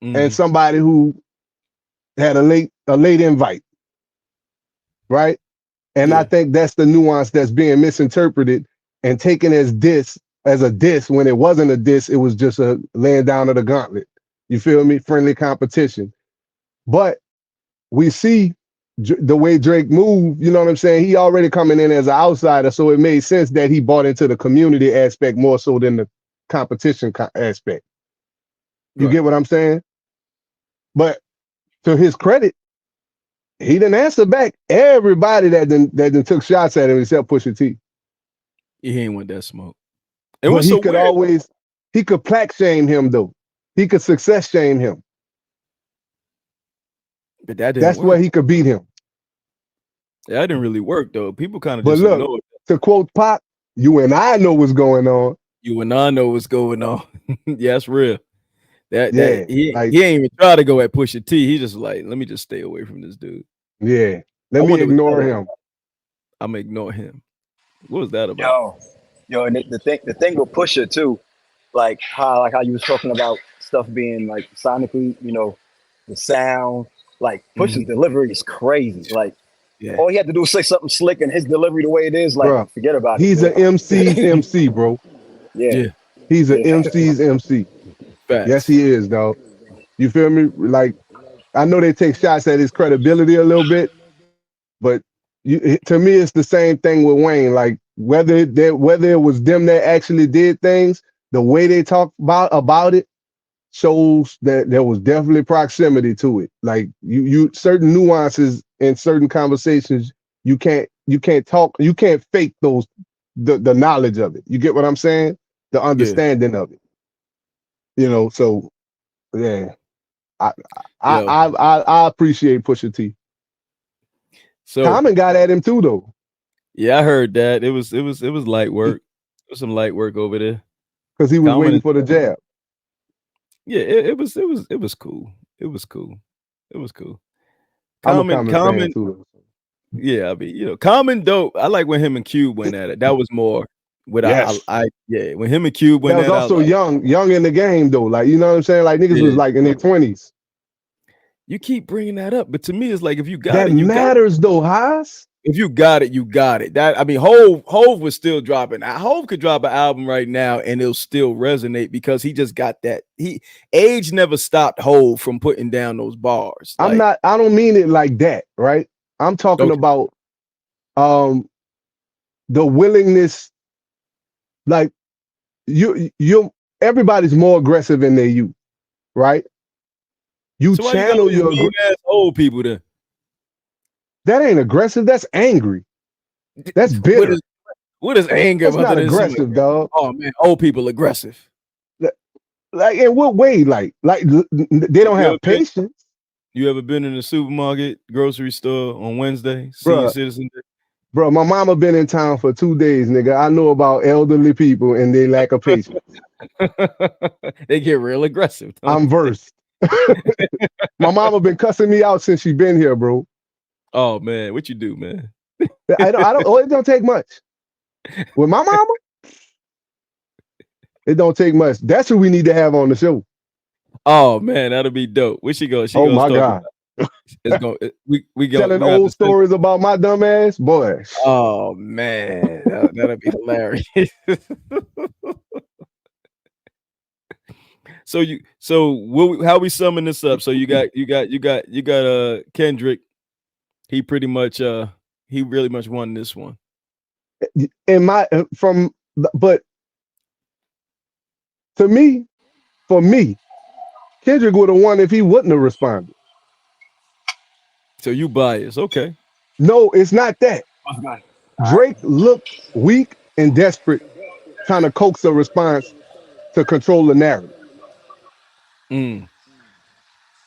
and somebody who had a late invite, right? And I think that's the nuance that's being misinterpreted and taken as a diss when it wasn't a diss. It was just a laying down of the gauntlet. You feel me? Friendly competition. But we see the way Drake moved, you know what I'm saying? He already coming in as an outsider, so it made sense that he bought into the community aspect more so than the competition aspect. You get what I'm saying? But to his credit, he didn't answer back everybody that done took shots at him except Pusha T. He ain't want that smoke. But he could plaque shame him though. He could success shame him. But that's work. Where he could beat him. That didn't really work though. People kind of just ignore it. To quote Pop, you and I know what's going on. You and I know what's going on. Yeah, that's real. He ain't even try to go at Pusha T. He just like, let me just stay away from this dude. Yeah, let me ignore him. I'm gonna ignore him. What was that about? Yo, and the thing with Pusha too, like how you was talking about stuff being like sonically, you know, the sound, like Pusha's delivery is crazy. Like all he had to do was say something slick, and his delivery the way it is, like bruh, forget about it. He's an MC's MC, bro. Yeah. He's an MC's MC. Facts. Yes, he is, dog. You feel me? Like, I know they take shots at his credibility a little bit, but to me, it's the same thing with Wayne. Like, whether it was them that actually did things, the way they talk about it shows that there was definitely proximity to it. Like, you certain nuances in certain conversations, you can't fake those the knowledge of it. You get what I'm saying? The understanding of it. You know, so yeah. I appreciate Pusha T. So Common got at him too, though. Yeah, I heard that. It was light work. It was some light work over there. Because he was waiting for the jab. Yeah, it was cool. It was cool. Common too. Yeah, I mean, you know, Common dope. I like when him and Cube went at it. That was more when when him and Cube went at it. That was also young in the game though. Like, you know what I'm saying? Like, niggas was like in their 20s. You keep bringing that up, but to me, it's like if you got it, you matters though, Haas. If you got it, you got it. That, I mean, Hove was still dropping. Hove could drop an album right now and it'll still resonate because he just got that. Age never stopped Hove from putting down those bars. I don't mean it like that, right? I'm talking about the willingness. Like, everybody's more aggressive in their youth, right? You so channel your ass old people then. That ain't aggressive. That's angry. That's bitter. What is anger? That's not other than some aggressive, dog. Oh man, old people aggressive. Like in what way? Like they don't have patience. You ever been in a supermarket, grocery store on Wednesday, senior Bruh. citizen day? Bro, my mama been in town for 2 days, nigga. I know about elderly people and they lack of patience. They get real aggressive. I'm versed. My mama been cussing me out since she been here, bro. Oh man, what you do, man? I don't. Oh, it don't take much. With my mama, it don't take much. That's who we need to have on the show. Oh man, that'll be dope. Where she go? Oh my God. It's going. We go telling old stories about my dumb ass, boy. Oh man, that'll be hilarious. How we summing this up? So you got Kendrick. He pretty much he really much won this one. But for me, Kendrick would have won if he wouldn't have responded. So you biased, okay? No, it's not that. Drake looked weak and desperate, trying to coax a response to control the narrative.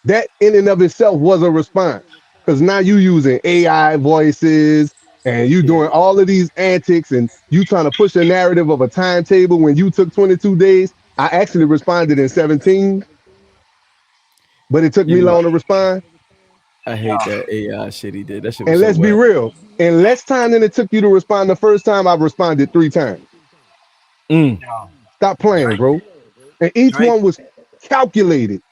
That in and of itself was a response, because now you using AI voices and you doing all of these antics and you trying to push a narrative of a timetable when you took 22 days. I actually responded in 17, but it took me long to respond. I hate that AI shit he did. That shit was And so let's be real, in less time than it took you to respond the first time, I've responded 3 times. Stop playing, bro. And each one was calculated.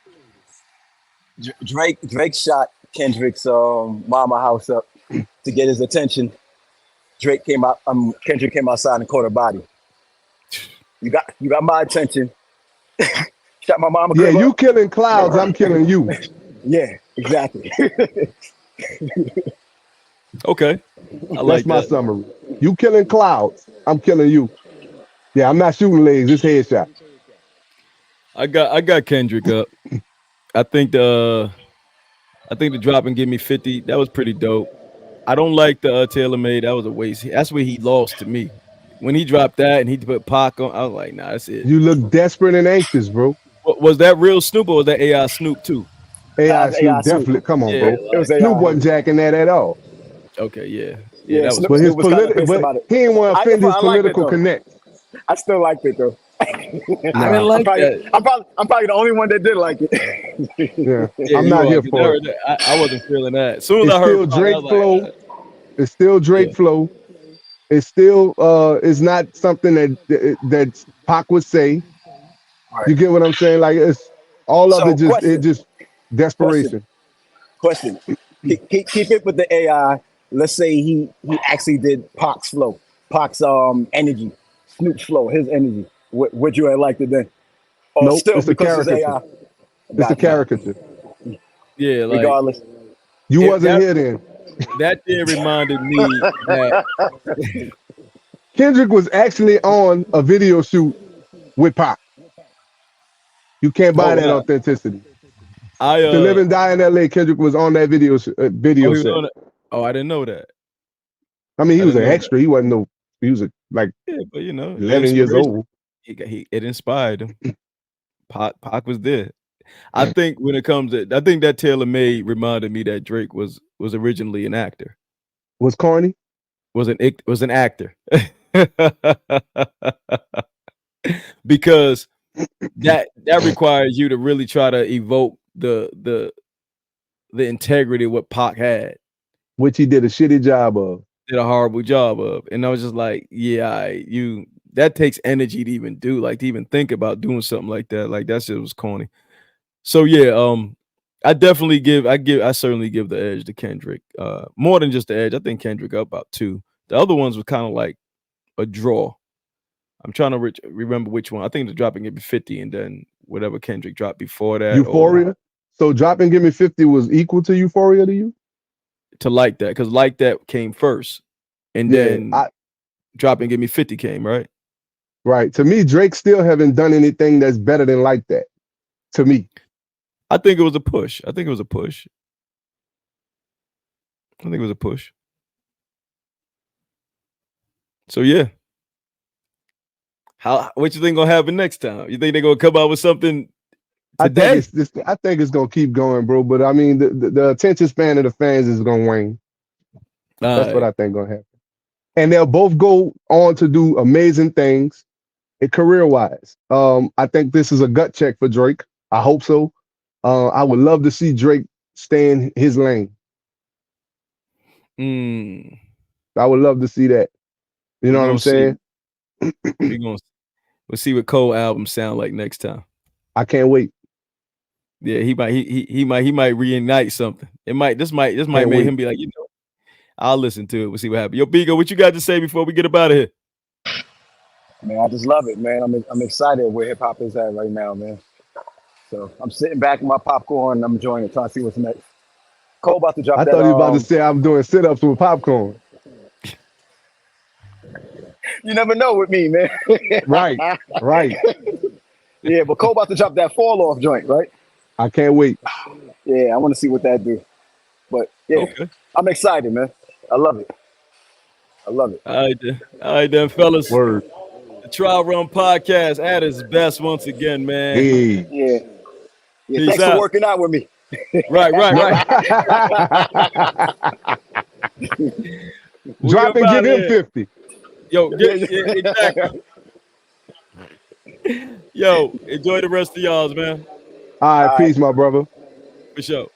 Drake shot Kendrick's mama house up to get his attention. Kendrick came outside and caught her body. You got my attention. Shot my mama. Yeah, you killing clouds, I'm killing you. Yeah, exactly. Okay. That's my summary. You killing clouds, I'm killing you. Yeah, I'm not shooting legs, it's headshot. I got Kendrick up. I think the drop and give me 50. That was pretty dope. I don't like the Taylor Made. That was a waste. That's where he lost to me. When he dropped that and he put Pac on, I was like, nah, that's it. You look desperate and anxious, bro. Was that real Snoop or was that AI Snoop too? AI Snoop, definitely. Come on, bro. It was Snoop wasn't jacking that at all. Okay, yeah. That was. But he didn't want to offend his political connect. I still liked it though. I didn't like that. I'm probably the only one that did like it. Yeah, I'm not here for it. I wasn't feeling that. As soon as I heard Drake flow, it's still Drake flow. It's still it's not something that Pac would say. Right. You get what I'm saying? Like it's all of it just desperation. Question. Keep it with the AI. Let's say he actually did Pac's flow, Pac's energy, Snoop's flow, his energy. Would you have liked it then? Or nope, still it's a caricature. It's a caricature. Yeah, like, regardless. You wasn't here then. That did reminded me that Kendrick was actually on a video shoot with Pac. You can't buy that authenticity. To Live and Die in LA, Kendrick was on that video set. I didn't know that. I mean, he was an extra. He wasn't no music like but 11 years old. It inspired him. Pac was there. I think when it comes to, I think that Taylor Made reminded me that Drake was originally an actor. Was corny? Was an actor. Because that requires you to really try to evoke the integrity of what Pac had, which he did a shitty job of. Did a horrible job of, and I was just like, that takes energy to even do, like to even think about doing something like that. Like that shit was corny. So yeah, I certainly give the edge to Kendrick. More than just the edge, I think Kendrick up about 2. The other ones were kind of like a draw. I'm trying to remember which one. I think the Drop and Give Me 50, and then whatever Kendrick dropped before that. Euphoria. So Drop and Give Me 50 was equal to Euphoria to you? To Like That, because Like That came first, and then Drop and Give Me 50 came, right? Right. To me, Drake still haven't done anything that's better than Like That. To me, I think it was a push. So yeah, What you think gonna happen next time? You think they're gonna come out with something I today? think it's gonna keep going, bro. But I mean, the attention span of the fans is gonna wane. That's what I think gonna happen. And they'll both go on to do amazing things, career wise. I think this is a gut check for Drake. I hope so. I would love to see Drake stay in his lane. I would love to see that. You know what I'm saying? We'll see what Cole album sound like next time. I can't wait. Yeah, he might reignite something. This might make him be like, I'll listen to it. We'll see what happens. Yo, Bigo, what you got to say before we get up out of here? Man, I just love it, man. I'm excited where hip hop is at right now, man. So I'm sitting back with my popcorn and I'm enjoying it, trying to see what's next. Cole about to drop I that. thought he was about to say I'm doing sit-ups with popcorn. You never know with me, man. Right. Yeah, but Cole about to drop that fall off joint, right? I can't wait. Yeah, I want to see what that do. But yeah, okay. I'm excited, man. I love it. All right, then, fellas. Word. The Trial Run Podcast at its best once again, man. Hey. Yeah. Thanks for working out with me. Right. Drop and give him 50. Yo, exactly. Yo, enjoy the rest of y'all's, man. All right, peace, my brother. For sure.